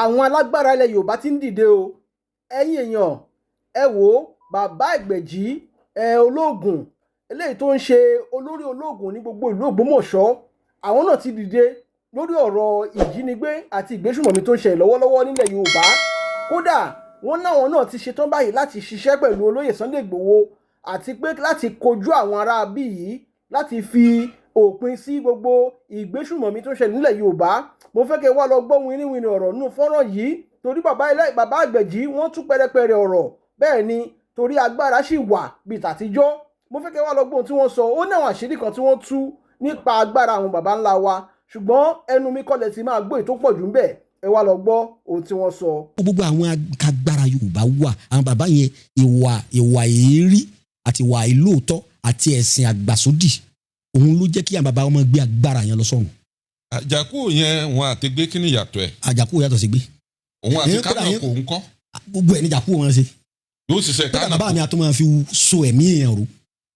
àwọn alágbára ilẹ̀ Yorùbá ti ń dìde o. Ẹ̀yin èèyàn, ẹ wò ó, bàbá Ìgbẹ̀jì Olóògùn eléyìí tó ń ṣe olórí olóògùn ní gbogbo ìlú Ògbómọ̀ṣọ́, àwọn náà ti dìde lórí ọ̀rọ̀ ìjínigbé àti ìgbésùmọ̀mí tó ń ṣẹlẹ̀ lọ́wọ́lọ́wọ́ nílẹ̀ Yorùbá. Kódà wọ́n náwọn náà ti ṣetán báyìí láti ṣiṣẹ́ pẹ̀lú olóyè Sunday Igboho àti pé láti kojú àwọn ará bí yìí láti fi òpin sí gbogbo ìgbésùmọ̀mí tó ń ṣẹlẹ̀ nílẹ̀ Yorùbá. Mo fẹ́ kẹ́ wá lọ gbọ́ winiwini ọ̀rọ̀ nínú fọ́nrán yìí torí bàbá Ìgbẹ̀jì wọ́n tú pẹ́rẹpẹ́rẹ ọ̀rọ̀, bẹ́ẹ̀ ni torí agbára sì wà bíi tàtijọ́. Mo fẹ́ kẹ́ wá lọ gbọ́ ohun tí wọ́n sọ. Ó ní àwọn àṣírí kan tí wọ́n tú nípa agbára àwọn baba ńlá wa, ṣùgbọ́n ẹnu mi kọ́lẹ̀ ti máa gbọ́ èyí tó pọ̀ jù ń bẹ̀. Ẹ wá lọ gbọ́ ohun tí wọ́n sọ. Gbogbo àwọn agbára Yorùbá wà, àwọn bàbá yẹn ìwà èérí àti ìwà ìlóòótọ́ àti ẹ̀sìn àgbàsódì òun ló jẹ́ kí àwọn bàbá wọn gbé agbára yẹn lọ sọ́run. Àjàkú yẹn wọn àti gbé kí ni yàtọ̀ ẹ̀? Àjàkú yàtọ̀ sí gbé. Òun àti kánàkó ń kọ́. Gbogbo ẹ̀ ní Jàkú wọn ṣe. Yóò ṣiṣẹ́ kánàkó. Bàbá mi àtọ́ máa fi so ẹ̀mí èèyàn rò.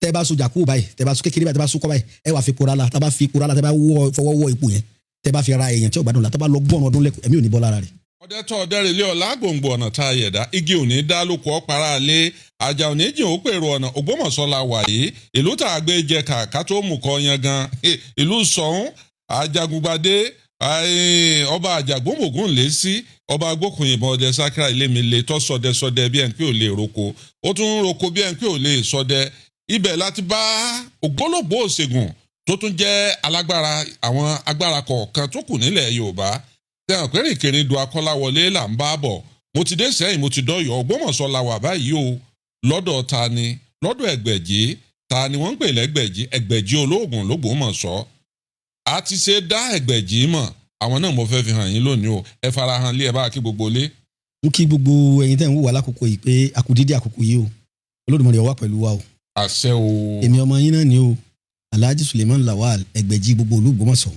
Tẹ́ bá so Jàkú báyìí, tẹ́ bá so kékeré báyìí, tẹ́ bá so kọ́ báyìí, ẹ wà fi ipò rálá, tẹ́ bá fi ipò rálá, tẹ́ bá fọwọ́ wọ ipò yẹn, tẹ́ bá fi ra èèyàn tí ò gbádùn la, tẹ́ bá lọ gbọ́n ọdún lẹ́kọ̀ọ́, ẹ̀mí ò ní bọ́ lára rẹ̀. Ọdẹ tó ọdẹ rèlé ọ̀la gbòǹgbò ọ̀nà tá a yẹ̀dá igi ò ní dá lóko ọ̀pára lé àjà ò ní jìn ó pèrò ọ̀nà Ògbómọ̀ṣọ́ la wà yìí ìlú tá a gbé jẹ kàkà tó mú kọ yan gan ìlú sọ̀hún Ajagungbadé ọba àjàgbómògùn lé sí ọba agbókùnyìnbọn ọdẹ sákírà ilé mi lè tọ́ sọdẹ bí ẹn pé ò lè roko ó tún roko bí ẹn pé ò lè sọdẹ ibẹ̀ láti bá ògbólógbò òṣègùn tó tún jẹ́ alágbára àwọn agbára kọ̀ọ̀kan tó kù nílẹ̀ Yorùbá tẹ̀hàn pé rìnkèrindò Akọ́láwọlé là ń bá bọ̀ mo ti dé Sẹ́yìn mo ti dọ́yọ̀ Ògbómọ̀ṣọ́ la wà báyìí o lọ́dọ̀ ta ni lọ́dọ̀ Ẹgbẹ̀jì ta ni wọ́n ń pè lẹ́gbẹ̀jì Ẹgbẹ̀jì Olóògùn l'Ógbómọ̀ṣọ́ a ti ṣe dá Ẹgbẹ̀jì mọ̀ àwọn náà mo fẹ́ fi hàn yín lónìí o ẹ farahàn lé ẹ bá kí gbogbo lé. Mo kí gbogbo ẹ̀yin tẹ́ ń wò wá lákòókò yìí pé a kú dídí àkókò yìí o Olódùmarè ó wà pẹ̀lú wa o. Àṣẹ o. Èmi ọmọ yín náà ni o Alhaji Suleiman Lawal Ẹgbẹ̀jì gbogbo ìlú Ògbómọ̀ṣọ́.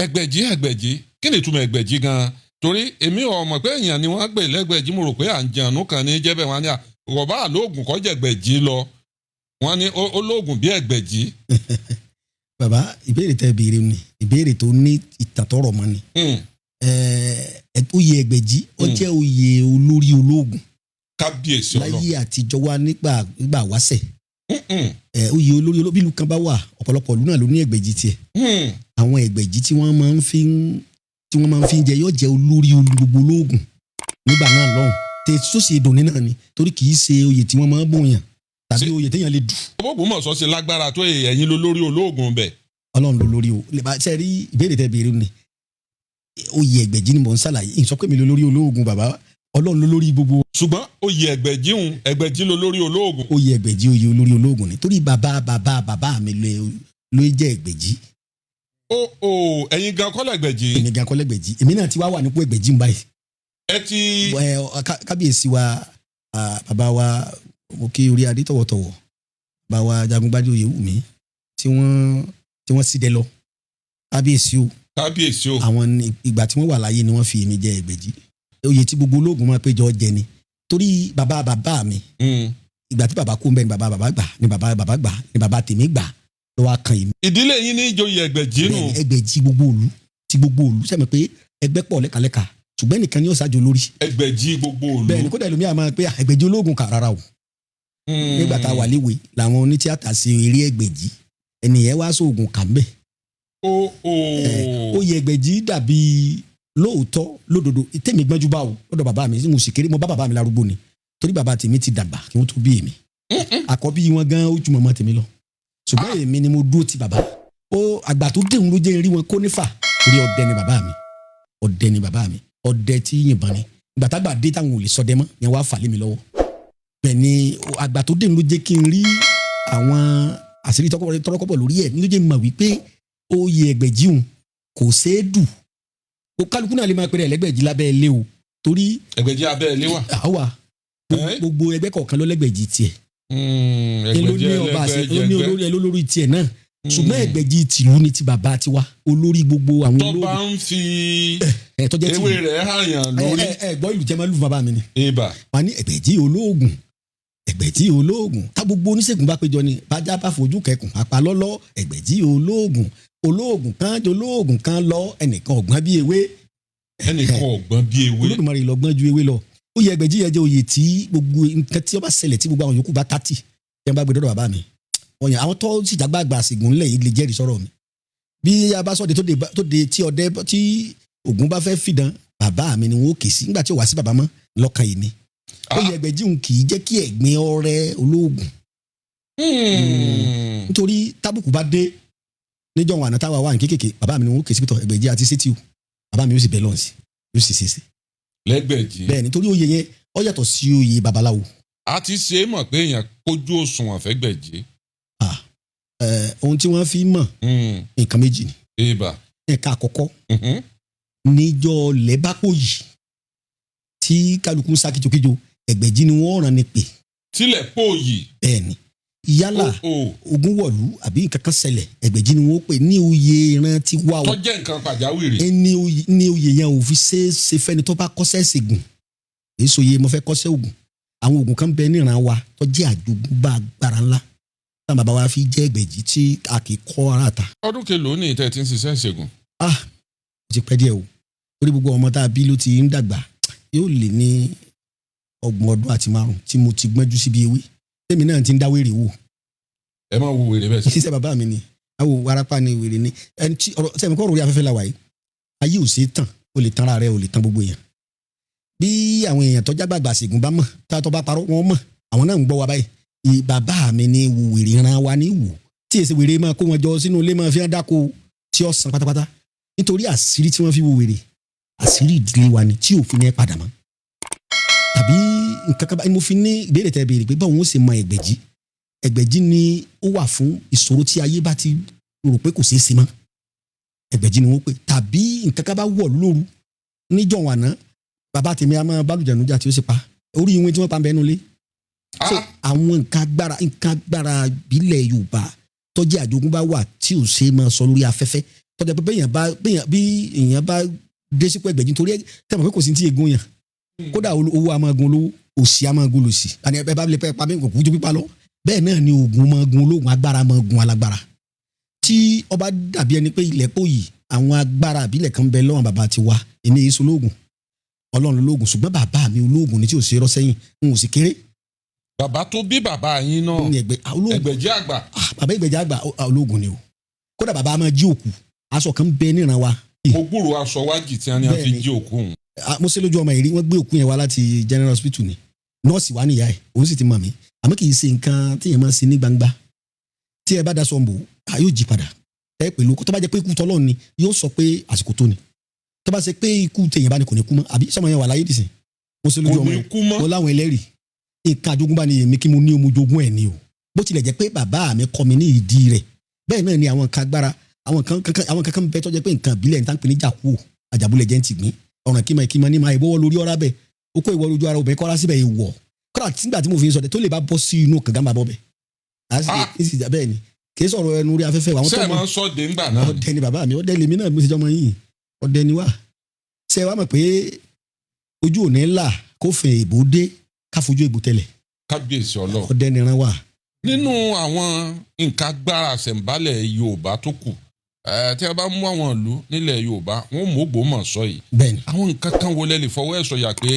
Ẹgbẹ̀jì kí ni ìtumọ̀ Ẹgbẹ̀jì gan-an torí èmi ò mọ̀ pé èèyàn ni wọ́n gbé lẹ́gbẹ̀jì mo rò pé àǹjànú kan ní jẹ́bẹ̀ wọn ni àrọ̀bá àlóògùn kọ́ jẹ̀gbẹ̀jì lọ wọ́n ní olóògùn bí Ẹgbẹ̀jì. Bàbá ìbéèrè tẹ́ béèrè ni ìbéèrè tó ní ìtàtọ̀rọ̀ mọ́ ni. Oyè Ẹgbẹ̀jì ó jẹ́ oyè olórí olóògùn. Kábíyèsí Ọlọ́run. Láyé àtijọ́ wa nígbà wáṣẹ̀. Oyè olórí olóògùn bílù kan bá wà ọ̀pọ̀lọpọ̀ ìlú náà ló ní Ẹgbẹ̀jì tiẹ̀. Àwọn Ẹgbẹ̀jì tí wọ́n máa ń fi jẹ yóò jẹ́ olórí gbogbo olóògùn nígbà náà lọ́hùn tẹ tó ṣe dùn náà ni torí kì í ṣe oyè tí wọ́n máa ń bòyàn tàbí oyè téèyàn lè dù. Ògbómọ̀ṣọ́ ṣe lágbára tó ẹ̀yin lólórí olóògùn bẹ̀. Ọlọ́run ló lórí o ṣe rí ìbéèrè tẹ béèrè ni oyè Ẹgbẹ̀jì ni mò ń ṣàlàyé ìsọ pé mi ló lórí olóògùn bàbá Ọlọ́run ló lórí gbogbo. Ṣùgbọ́n oyè Ẹgbẹ̀jì ló lórí olóògùn. Oyè Ẹgbẹ̀jì oyè olórí olóògùn ni torí bàbá mi ló jẹ́ Ẹgbẹ̀jì. Ẹ̀yin gan kọ́ l'Ẹgbẹ̀jì. Èmi gan kọ́ l'Ẹgbẹ̀jì èmi náà ti wá wà nípò Ẹgbẹ̀jì ń báyìí. Ẹ ti. Kábíyèsí wa bàbá wa mo kí orí adé tọ̀wọ̀tọ̀wọ̀ bàbá wa Jagungbadé Oyèwùmí tí wọ́n sì dẹ lọ kábíyèsí o. Kábíyèsí o. Àwọn ìgbà tí wọ́n wà láyé ni wọ́n fi èmi jẹ Ẹgbẹ̀jì oyè tí gbogbo olóògùn máa péjọ jẹ ni torí bàbá mi ìgbà tí bàbá kú ń bẹ ni bàbá gbà ni bàbá gbà ni bàbá tèmi gbà ló wá kan èmi. Ìdílé yín ní ìjòyè Ẹgbẹ̀jì nù. Ẹgbẹ̀jì gbogbo òlu sẹ́mi pé ẹgbẹ́ pọ̀ lẹ́kàlẹ́kà ṣùgbọ́n nìkan ni ó ṣáájú lórí. Ẹgbẹ̀jì gbogbo òlu. Bẹ́ẹ̀ ni kódà ẹlòmíà máa pé Ẹgbẹ̀jì olóògùn kà rárá o. Nígbà tá a wà léwe làwọn onítíátà ṣe eré Ẹgbẹ̀jì ẹnìyẹn wá sóògùn kà ń bẹ̀. Oyè Ẹgbẹ̀jì dàbí lóòótọ́ lódodo tèmi gbọ́njú bá o lọ́dọ̀ bàbá mi mo sì kéré mo bá bàbá mi lárúgbó ni torí bàbá tèmi ti dàgbà kí wọ́n tó bí èmi àkọ́bí wọn gan ó ju mọ̀mọ́ tèmi lọ ṣùgbọ́n èmi ni mo dúró ti bàbá àgbà tó déhùn ló jẹ́ rí wọn kó nífà torí ọdẹ ni bàbá mi ọdẹ tí yìnbọn ni ìgbà tágbà dé táwọn ò lè sọdẹ mọ́ yẹn wàá fà lé mi lọ́wọ́ bẹ́ẹ̀ ni àgbà tó déhùn ló jẹ́ kí n rí àwọn àṣírí tọrọkọ́bọ̀ lórí ẹ̀ ló jẹ́ mọ̀ wípé oyè Ẹgbẹ̀jì òun kò ṣeé dù kálukú náà lè máa pèrè Ẹgbẹ̀jì lábẹ́ ilé o torí. Ẹgbẹ̀jì abẹ́ ilé wà. àwa gbogbo ẹgbẹ́ kọ̀ọ̀kan ló l'Ẹgbẹ̀jì tiẹ̀. Ẹgbẹ̀jì olórí olórí tiẹ̀ náà ṣùgbọ́n Ẹgbẹ̀jì tìlú ni ti bàbá tiwa olórí gbogbo àwọn olórí. tó bá ń fi ewé rẹ̀ hàyàn lórí. gbọ́ ìlú jẹ́ máa lù bàbá mi ni. ibà. wọ́n ní Ẹgbẹ̀jì olóògùn tá gbogbo oníṣègùn bá péjọ ni bájá bá fojú kẹkùn apalọ́lọ́ Ẹgbẹ̀jì olóògùn kan jọ olóògùn kan lọ ẹnìkan ọ̀gbọ́n bíi ewé ẹnìkan ọ̀gbọ́n bí ewé. Olódùmarè lọ́gbọ́n ju ewé lọ. Oyè Ẹgbẹ̀jì yẹn jẹ́ oyè tí gbogbo nǹkan tí ó bá ṣẹlẹ̀ tí gbogbo àwọn yòókù bá tàtì yẹn bá gbé dọ́dọ̀ bàbá mi. Ọ̀yàn àwọn tó sì jágbá àgbà àsìgùn ńlẹ̀ yìí lè jẹ́rìí sọ̀rọ̀ mi. Bí a bá sọ̀dẹ̀ tó de tí ọdẹ tí Ògún bá fẹ́ fìdán bàbá mi ni wọ́n ó kè sí nígbà tí ó wá sí bàbá mọ́ lọ́kàn yìí ni. Oyè Ẹgbẹ̀jì òun kì í jẹ́ kí ẹ̀gbin ọrẹ olóògùn. Nítorí tábùkù bá dé níjọ́ wọn àná táwa wà ní kékèké bàbá mi ni wọ́n ó kè sí pítọ̀ Ẹgbẹ̀jì àti sétí o bàbá mi yóò sì bẹ̀ lọ́ọ̀sì yóò sì ṣe é ṣe. Lẹ́gbẹ̀jì. Bẹ́ẹ̀ nítorí oyè yẹn ó yàtọ̀ sí oyè babaláwo. a ti ṣe é mọ̀ pé èèyàn kójú òṣùwọ̀n fẹ́gbẹ̀jì. Ohun tí wọ́n fi mọ̀ nǹkan méjì ni. Eba. Ẹ̀ka àkọ́kọ́ níjọ́ lẹ́bàpọ̀ yìí tí kálukú ń sá kíjokíjo Ẹgbẹ̀jì ni wọ́n rán ni pè. Tílẹ̀ pò yìí. Bẹ́ẹ̀ ni yálà ogun wọ̀lú àbí nǹkan kan ṣẹlẹ̀ Ẹgbẹ̀jì ni wọ́n pè ní oyè ìran tí wà o. tó jẹ́ nǹkan pàjáwìrì. ní oyè yẹn ò fi ṣe fẹ́ni tó bá kọ́ṣẹ́ ṣègùn èso yẹ mo fẹ́ kọ́ṣẹ́ ògùn àwọn ògùn kan bẹ níran wa tó jẹ́ àjogúnbá agbára ńlá táwọn bàbá wa fi jẹ́ Ẹgbẹ̀jì tí a kì í kọ́ ara ta. ọdún kelòó ní ìtẹ́ tí ń ṣiṣẹ́ ìṣègùn. Ó ti pẹ́ díẹ̀ o torí gbogbo ọmọ tá a bí ló ti ń dàgbà yóò lé ní 30 ọdún tí mo ti gbọ́njú síbi ewé tèmi náà ti ń dá wèrè wò. Ẹ máa wo wèrè bẹ́ẹ̀ sí. Iṣẹ́ bàbá mi ni àwọn warapa ni wèrè ni ẹni tí ọ̀rọ̀ sẹ́mi kọ́ orí afẹ́fẹ́ la wà yìí ayé ò ṣe é tàn o lè tan ara rẹ o lè tan gbogbo èèyàn. Bí àwọn èèyàn tọ́jà gbàgbà ṣègùn bá mọ̀ tá a tọ́ bá parọ́ wọn mọ̀ àwọn náà ń gbọ́ wa báyìí. Bàbá mi ni wèrè ran wa ní wò tí èsì wèrè máa kó wọn jọ sínú ilé máa fi hàn dáko tí ó san pátápátá nítorí àṣírí tí wọ́n fi wo wèrè àṣírí ìdílé wa ni tí òfin yẹn padà mọ́. Tàbí nǹkan kan bá mo fi ní ìbéèrè tẹ́ béèrè pé báwo ń ṣe mọ Ẹgbẹ̀jì. Ẹgbẹ̀jì ni ó wà fún ìṣòro tí ayé bá ti rò pé kò ṣeé ṣe mọ́. Ẹgbẹ̀jì ni wọ́n pè tàbí nǹkan kan bá wọ̀ lóru níjọ́ wọn àná bàbá tèmi a máa bálùjẹ̀nu jà tí ó sì pa orí ìwé tí wọ́n pa ń bẹnu lé. So àwọn nǹkan agbára ìbílẹ̀ Yorùbá tó jẹ́ àjogúnbá wà tí ò ṣe máa sọ lórí afẹ́fẹ́ tó jẹ́ pé bí èèyàn bá dé sípò Ẹgbẹ̀jì nítorí tẹ́mọ̀ pé kò sí ti egun yàn kódà owó a máa gun olówó òṣì a máa gun lòṣì àní ẹ bá lè pẹ́ pa mí kò kújú pípa lọ bẹ́ẹ̀ náà ni oògùn máa gun olóògùn agbára máa gun alágbára tí ọba dàbí ẹni pé ilẹ̀ pò yìí àwọn agbára àbílẹ̀ kan bẹ lọ́wọ́n bàbá ti wá èmi èyí so lóògùn Ọlọ́run lóògùn ṣùgbọ́n bàbá mi olóògùn ni tí ò ṣe rọ́ sẹ́yìn n ò sì kéré. Bàbá tó bí bàbá yín náà Ẹgbẹ̀jì àgbà. Bàbá Ẹgbẹ̀jì àgbà olóògùn ni o kódà bàbá máa jí òkú aṣọ kan bẹ níran wa. Mo gbúrò aṣọ wájì tí wọ́n fi jí òkú òun. Mo ṣe lójú ọmọ ìrí wọ́n gbé òkú yẹn wá láti General Hospital ni nọ́ọ̀sì wa níyà ẹ̀ òun sì ti mọ̀ mí àmọ́ kì í ṣe nǹkan tí èèyàn máa ṣe ní gbangba tí ẹ bá daṣọ ń bò yóò jí padà ẹ pẹ̀lú tó bá jẹ́ pé ikú tọ́lọ́run ni yóò sọ pé àsìkò tó ni tó bá ṣe pé ikú tèèyàn bá ní kò ní kú mọ́ àbí sọmọ yẹn wà láyé dìsìn mo ṣe lójú ọmọ yẹn mo láwọn ẹlẹ́rìí nǹkan àjogúnbá ni èmi kí mo ní omojogún ẹ̀ ni o bó tilẹ̀ jẹ́ pé bàbá mi kọ́ mi ní ìdí rẹ̀ bẹ́ẹ̀ náà ni àwọn nǹkan agbára àwọn kankan bẹ́ẹ̀ tó jẹ́ pé nǹkan ìbílẹ̀ ní táǹpẹ̀ ní jàkú àjàbúlẹ̀ jẹ́ ń tì gbín ọ̀ràn kíma ní máa ìbọ̀wọ́ lórí ọ̀rá bẹ́ẹ̀ ó kó ìwọ lójú ara obìnrin kọ́ra síbẹ̀ ìwọ̀ kọ́ra nígbà tí mo fi sọ̀dẹ̀ tó lè bá bọ́ sí inú kàngán bá bọ́ bẹ́ẹ̀ bẹ́ẹ̀ ni kì í sọ̀rọ̀ ẹnu orí afẹ́fẹ́ wa. Ṣé ẹ máa ń sọ de ńgbà náà. Ọdẹ ni bàbá mi ọdẹ lèmi náà mo ti jọmọ yìí ọdẹ ni wá ṣe wá mọ̀ pé ojú ò ní là kó fẹ̀ èbó dé ká fojú èbó tẹ̀lẹ̀. Kábíyèsí Ọlọ́run. Ọdẹ ni ran wà. Nínú àwọn nǹkan agbára àṣẹ̀ǹbálẹ̀ Yorùbá tó kù tí a bá mú àwọn ìlú nílẹ̀ Yorùbá wọn mú Ògbómọ̀ṣọ́ yìí. Bẹ́ẹ̀ni. Àwọn nǹkan kan wo lẹ lè fọwọ́ ẹ̀ sọ̀yà pé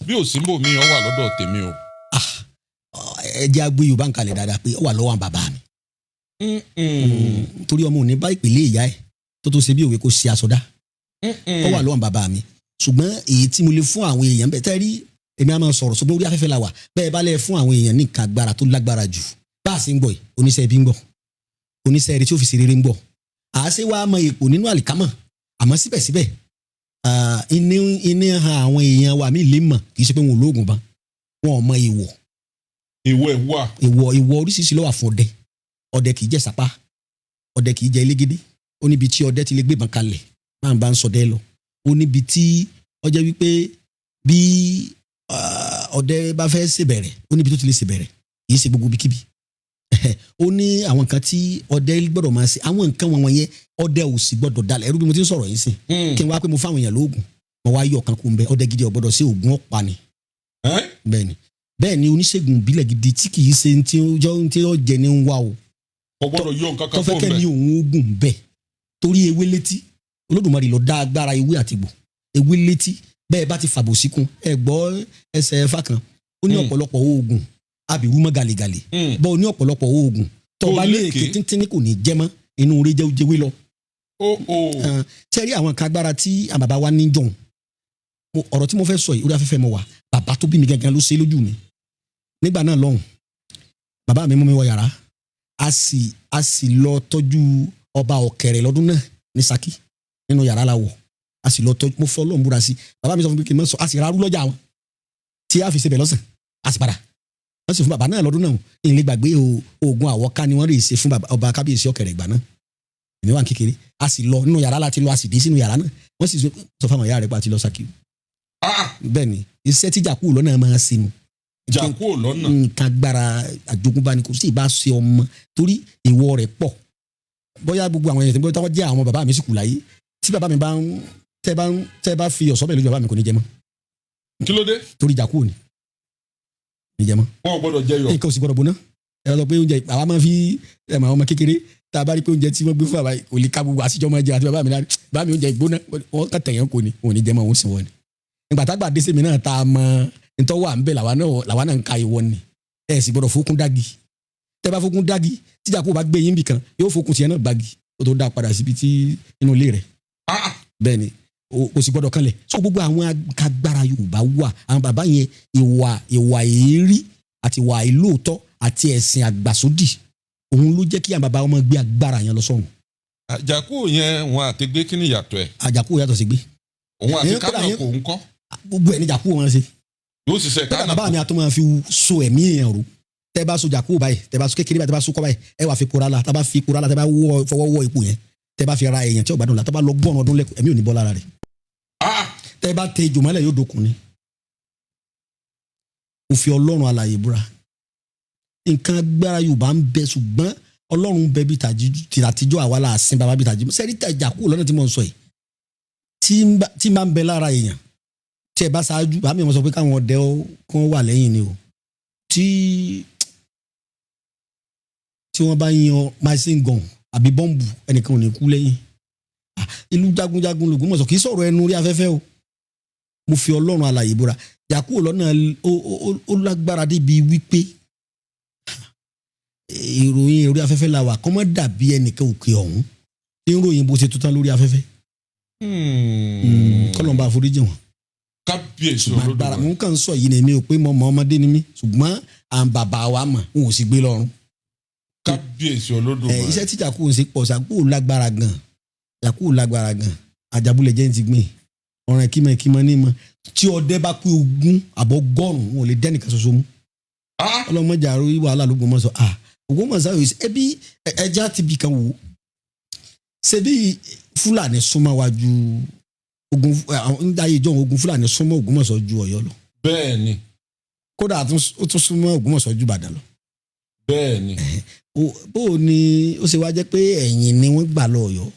bí òsínbò mi yàn wà lọ́dọ̀ tèmi o. Ẹ jẹ́ agbé Yorùbá ń kalẹ̀ dáadáa pé ó wà lọ́wọ́ bàbá mi. Torí ọmọ òní bá ìpìlẹ̀ ìyá ẹ̀ tó ṣe bí òwe kó ṣe àsọdá. Ó wà lọ́wọ́ bàbá mi ṣùgbọ́n èyí tí mo lè fún àwọn èèyàn bẹ́ẹ̀ tẹ́ rí èmi á máa sọ̀rọ̀ ṣùgbọ́n orí afẹ́fẹ́ la wà bẹ́ẹ̀ bá lẹ̀ fún àwọn èèyàn ní nǹkan agbára tó lágbára jù bá a ṣe ń gbọ́ yìí oníṣẹ́ ibi ń gbọ́ oníṣẹ́ eré tí ó fi ṣe rere ń gbọ́ àáṣe wa mọ èpò nínú àlìkámọ̀ àmọ́ síbẹ̀síbẹ̀ iní han àwọn èèyàn wa mí lè mọ̀ kì í ṣe pé wọn ò lóògùn ban wọn ò mọ èèwọ̀. èèwọ̀ oríṣiríṣi ló wà fún ọdẹ kì í jẹ sàpá ọdẹ kì í jẹ elégédé ó níbi tí ọdẹ ti lè gbébọn kalẹ̀ máa bá ń sọdẹ lọ ó níbi tí ọjọ́ wípé bí ọdẹ bá fẹ́ ṣèbẹ̀rẹ̀ ó níbi tó ti lè ṣèbẹ̀rẹ̀ kì í ṣe gbogbo bíkíbi ó ní àwọn nǹkan tí ọdẹ gbọ́dọ̀ máa ṣe àwọn nǹkan wọn yẹn ọdẹ ò sì gbọ́dọ̀ dalẹ̀ ẹrú bí mo ti ń sọ̀rọ̀ yìí sìn kí n wá pé mo fáwọn èèyàn lóògùn mo wá yọ ọ̀kan kú ń bẹ ọdẹ gidi ò gbọ́dọ̀ sí oògùn ọ̀pá ni bẹ́ẹ̀ ni oníṣègùn ìbílẹ̀ gidi tí kì í ṣe tí ó jẹ ní ń wá o tó fẹ́ kẹ́ ní òun oògùn bẹ́ẹ̀ torí ewé létí Olódùmarè ló dá agbára ewé àtìgbò ewé létí bẹ́ẹ̀ bá ti fàbò síkún ẹ gbọ́ ẹsẹ̀ ẹ̀fà kan ó ní ọ̀pọ̀lọpọ̀ oògùn abìrú mọ́ gàlégàlé bọ́ ó ní ọ̀pọ̀lọpọ̀ oògùn tó bá lé èké tíntín kò ní jẹ́ mọ́ inú rẹ̀ jẹ́ ojewé lọ. sẹ́rí àwọn kan agbára tí àwọn bàbá wa ní jọ̀hún ọ̀rọ̀ tí mo fẹ́ sọ yìí orí afẹ́fẹ́ mọ́ wa bàbá tó bí mi gangan ló ṣe lójú mi nígbà náà lọ́hùn bàbá mi mú mi wọ yàrá a sì lọ tọ́jú ọba ọ̀kẹ̀rẹ̀ lọ́dún náà ní Ṣakí nínú yàrá la wọ̀ a sì lọ tọ́jú mo fọ́ lọ́hùn búra sí bàbá mi sọ fún mi kí n mọ̀ sọ a sì rárú lọ́jà wọn tí a fi ṣe bẹ̀ lọ́sàn a sì padà wọ́n sì fún bàbá náà lọ́dún náà ìlẹ̀ gbàgbé oògùn àwọ̀ká ni wọ́n rè ṣe fún ọba kábíyèsí ọ̀kẹ̀rẹ̀ ìgbà náà èmi wà kékeré a sì lọ nínú yàrá láti lọ a sì dé sínú yàrá náà wọ́n sì sọ fáwọn ìyá rẹ̀ pa àti lọ Ṣakí bẹ́ẹ̀ ni iṣẹ́ tí jàkú lọ́nà máa ṣe nu jàkú lọ́nà nǹkan agbára àjogúnbá ni kò sí ìbá ṣe ọmọ torí ìwọ rẹ̀ pọ̀ bóyá gbogbo àwọn èèyàn tó jẹ́ àwọn bàbá mi sì kù láyé tí bàbá mi bá ń tẹ́ bá fi ọ̀sọ́ bẹ́ẹ̀ lójú bàbá mi kò ní jẹ mọ́. kí ló dé. torí jàkú ni ní jẹ mọ́. wọn ò gbọdọ̀ jẹ yọ. nǹkan ò sì gbọdọ̀ bóná ẹ lọ pé oúnjẹ àwa máa fi àwọn ọmọ kékeré tá a bá rí pé oúnjẹ tí wọ́n gbé fún bàbá kò lè ká gbogbo àṣìjọ́ máa jẹ àti bàbá mi láti bàbá mi oúnjẹ ìgbóná wọn kà tẹ̀yàn kò ní òun ní jẹ mọ́ òun sì wọ́n ni. ìgbà tágbà dé sèmi náà tá a mọ ntọ́ wà ń bẹ̀ làwa náà ń ka ìwọ ni ẹ sì gbọdọ̀ fókun dági tẹ bá fókun dági tíjà kó bá gbé yín bì kan yóò fókun tiẹ̀ náà gbági ó tó dá padà síbi tí inú ilé rẹ̀ bẹ́ẹ̀ ni o sì gbọdọ̀ kanlẹ̀ so gbogbo àwọn agbára Yorùbá wà àwọn bàbá yẹn ìwà èérí àti ìwà ìlóòótọ́ àti ẹ̀sìn àgbàsódì òun ló jẹ́ kí àwọn bàbá wọn gbé agbára yẹn lọ sọ́run. àjàkú yẹn wọn àti gbé kí ni yàtọ̀ ẹ̀. àjàkú yàtọ̀ sí gbé. òun àti kánà kò ń kọ́. gbogbo ẹ̀ ní jàkú wọn ṣe. yóò sì ṣe kánà kò. bàbá mi àtọ́ máa fi so ẹ̀mí èèyàn rò tẹ́ bá so jàkú báyìí tẹ́ bá so kékeré báyìí tẹ́ bá so kọ́ báyìí ẹ wà fi kóra la tẹ́ bá fi kóra la tẹ́ bá fọwọ́ wọ ipò yẹn tẹ́ bá fi ra èèyàn tí ò gbádùn la tẹ́ bá lọ gbọ́n ọdún lẹ́kọ̀ọ́ ẹ̀mí ò ní bọ́ lára rẹ̀. tẹ́ bá tẹ ìjòmọ́lẹ̀ yóò dokun ni. mo fi Ọlọ́run alààyè búra nǹkan agbára Yorùbá ń bẹ ṣùgbọ́n Ọlọ́run bẹ bí tàtijọ́ àwa la sin bàbá bí tàjímọ́ sẹ́rí tẹ̀jà kúrò lọ́nà tí mo ń sọ yìí tí máa ń bẹ lára èèyàn tí ẹ bá ṣáájú àmì wọn sọ pé káwọn ọdẹ kán wà lẹ́yìn ni o tí wọ́n bá yan machine gun àbí bọ́ǹbù ẹnìkan ò ní kú lẹ́yìn ìlú jagunjagun l'Ògbómọ̀ṣọ́ kì í sọ̀rọ̀ ẹnu rí afẹ́fẹ́ o mo fi Ọlọ́run alààyè búra jà kúrò lọ́nà ó lágbára débi wípé ìròyìn orí afẹ́fẹ́ la wà kọ́ mọ́ dàbí ẹnìkan òkè ọ̀hún tí ń ròyìn bó ṣe tó tán lórí afẹ́fẹ́. kọ́lọ́mbà àforíjì wọn. kábíyèsí Olódùmarè. mo kàn ń sọ yìí ni mi ò pé mo mọ ọmọdé ni mí ṣùgbọ́n à ń bàbá wa mọ̀ n ò sì gbé lọ́rùn. kábíyèsí Olódùmarè. iṣẹ́ tí jàkú ń ṣe pọ̀ ṣàkó lágbára gan jàkú lágbára gan àjàbúlẹ̀ jẹ́ ti gbìn ọ̀ràn kímọ̀ ní mọ̀ tí ọdẹ bá pé ogún àbọ̀ gọ́rùn-ún wọn ò lè dẹ́nìkan ṣoṣo mú. ọlọ́mọdé àrò wàhálà l'Ògbómọ̀ṣọ́ Ògbómọ̀ṣọ́ ẹbí ẹja ti bì kan wò ṣebí Fúlàní súnmọ́ wa ju ogun nígbà ìjọ ogun Fúlàní súnmọ́ Ògbómọ̀ṣọ́ ju Ọ̀yọ́ lọ. bẹ́ẹ̀ni. kódà ó tún súnmọ́ Ògbómọ̀ṣọ́ ju Ìbàdàn lọ. bẹ́ẹ̀ni. bó o ní ó ṣe wá jẹ́ pé ẹ̀yìn ni wọ́n gbà lọ Ọ̀yọ́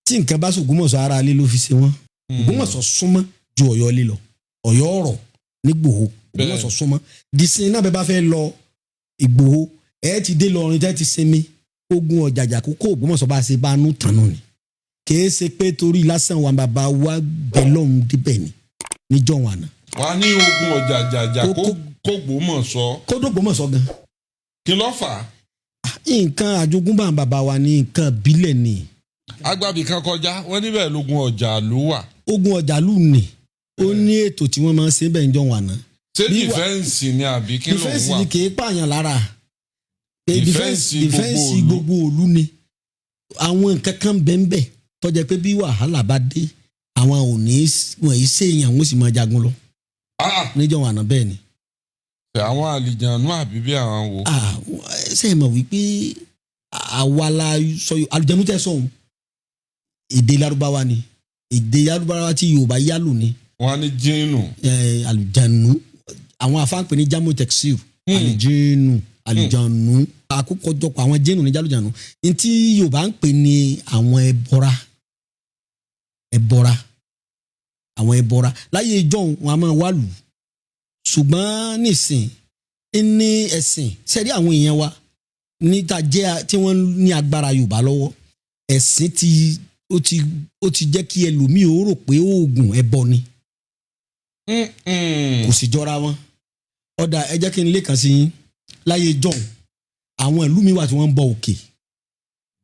tí nǹkan bá sọ Ògbómọ̀ṣọ́ ara alé ló fi ṣe wọ́n Ògbómọ̀ṣọ́ súnmọ́ ju Ọ̀yọ́ lé lọ Ọ̀yọ́ ọ̀rọ̀ nígbòho Ògbómọ̀ṣọ́ súnmọ́ disin náà bẹ́ẹ̀ bá fẹ́ lọ Ìgbòho ẹ ti dé lọrin tẹ́ ti sinmi ogun ọ̀jàjà kókó Ògbómọ̀ṣọ́ bá ṣe bá nú tànú ni kìí ṣe pé torí lásán wa bàbá wa bẹ lọ́hùn díbẹ̀ ni níjọ́ wọn àná. wà á ní ogun ọ̀jàjà kó Ògbómọ̀ṣọ́. kó dógbómọ̀ṣọ́ gan. kí ló fà á. nǹkan àjogúnbá bàbá wa ní nǹkan ìbílẹ̀ ni. agbábí kan kọjá wọn níbẹ̀ lógun Ọ̀jàlú wà. ogun Ọ̀jàlú ni ó ní ètò tí wọ́n máa ń ṣe bẹ́ẹ̀ níjọ́ wọn àná. ṣé dìfẹ́ǹsì ni àbí kí ló ń wà. dìfẹ́ǹsì ni kì í pààyàn lára. dìfẹ́ǹsì gbogbo òlu ni. àwọn nǹkan kan bẹ́ẹ̀ tó jẹ́ pé bí wàhálà bá dé àwọn ò ní wọ̀nyí séèyàn wọ́n sì máa jagun lọ. níjọ́ wọn àná bẹ́ẹ̀ ni. àwọn àlìjànú àbí bí àwọn wo. ṣé ẹ mọ̀ wípé àwa la sọ àlìjànú tẹ́ sọ̀hún èdè Lárúbáwá ni èdè Lárúbáwá tí Yorùbá yálò ni. wọ́n á ní jíìnù. àlìjànú àwọn afáǹpẹ ní jamu texil àlìjẹnu àlìjànú àkókòjọpọ̀ àwọn jẹnu ní jálùjànú ntí Yorùbá ń pè ní àwọn ẹbọra àwọn ẹbọra láyé ìjọ́un wọn a máa wá lù ṣùgbọ́n nísìn ní ẹ̀sìn sẹ́rí àwọn èèyàn wa níta jẹ́ tí wọ́n ní agbára Yorùbá lọ́wọ́ ẹ̀sìn ó ti jẹ́ kí ẹlòmíì ó rò pé oògùn ẹbọ ni kò sì jọra wọn. ọ̀dà ẹ jẹ́ kí n lè kàn sí yín láyé john àwọn ìlú mi wà tí wọ́n ń bọ òkè.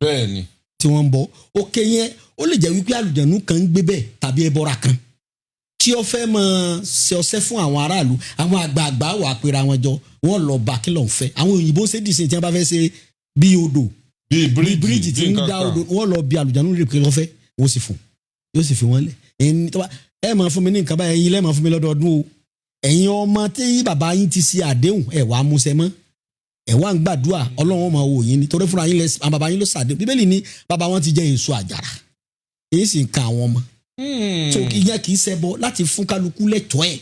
bẹ́ẹ̀ni. tí wọ́n ń bọ òkè yẹn ó lè jẹ́ wípé àlùjànnú kan ń gbé bẹ́ẹ̀ tàbí ẹbọra kan tí ó fẹ́ máa ṣe ọṣẹ́ fún àwọn aráàlú. àwọn àgbààgbà wà á pera wọn jọ wọ́n lọ bá kí ló ń fẹ́. àwọn òyìnbó ṣe dìsìn tí wọ́n bá fẹ́ ṣe bí odò bí bíríìjì tí ń dá odò wọ́n lọ bí àlùjànnú rè pé lọ́fẹ́ wọ́n sì fún yóò sì fi wọ́n lẹ̀. ẹ máa fún mi ní nǹkan báyìí ẹ̀yin lẹ́ẹ̀ máa fún mi lọ́dọọdún o. ẹ̀yin ọmọ tí bàbá yín ti ṣe àdéhùn ẹ̀ wá múṣẹ mọ́ ẹ̀ wá ń gbàdúrà ọlọ́run máa wò yín ni torí fúnra yín àwọn bàbá yín ló ṣàdéhùn bíbélì ní bàbá wọn ti jẹ èso àjàrà èyí sì ń ka àwọn ọmọ. so ìyẹn kì í ṣẹbọ láti fún kálukú lẹ́tọ̀ọ́ ẹ̀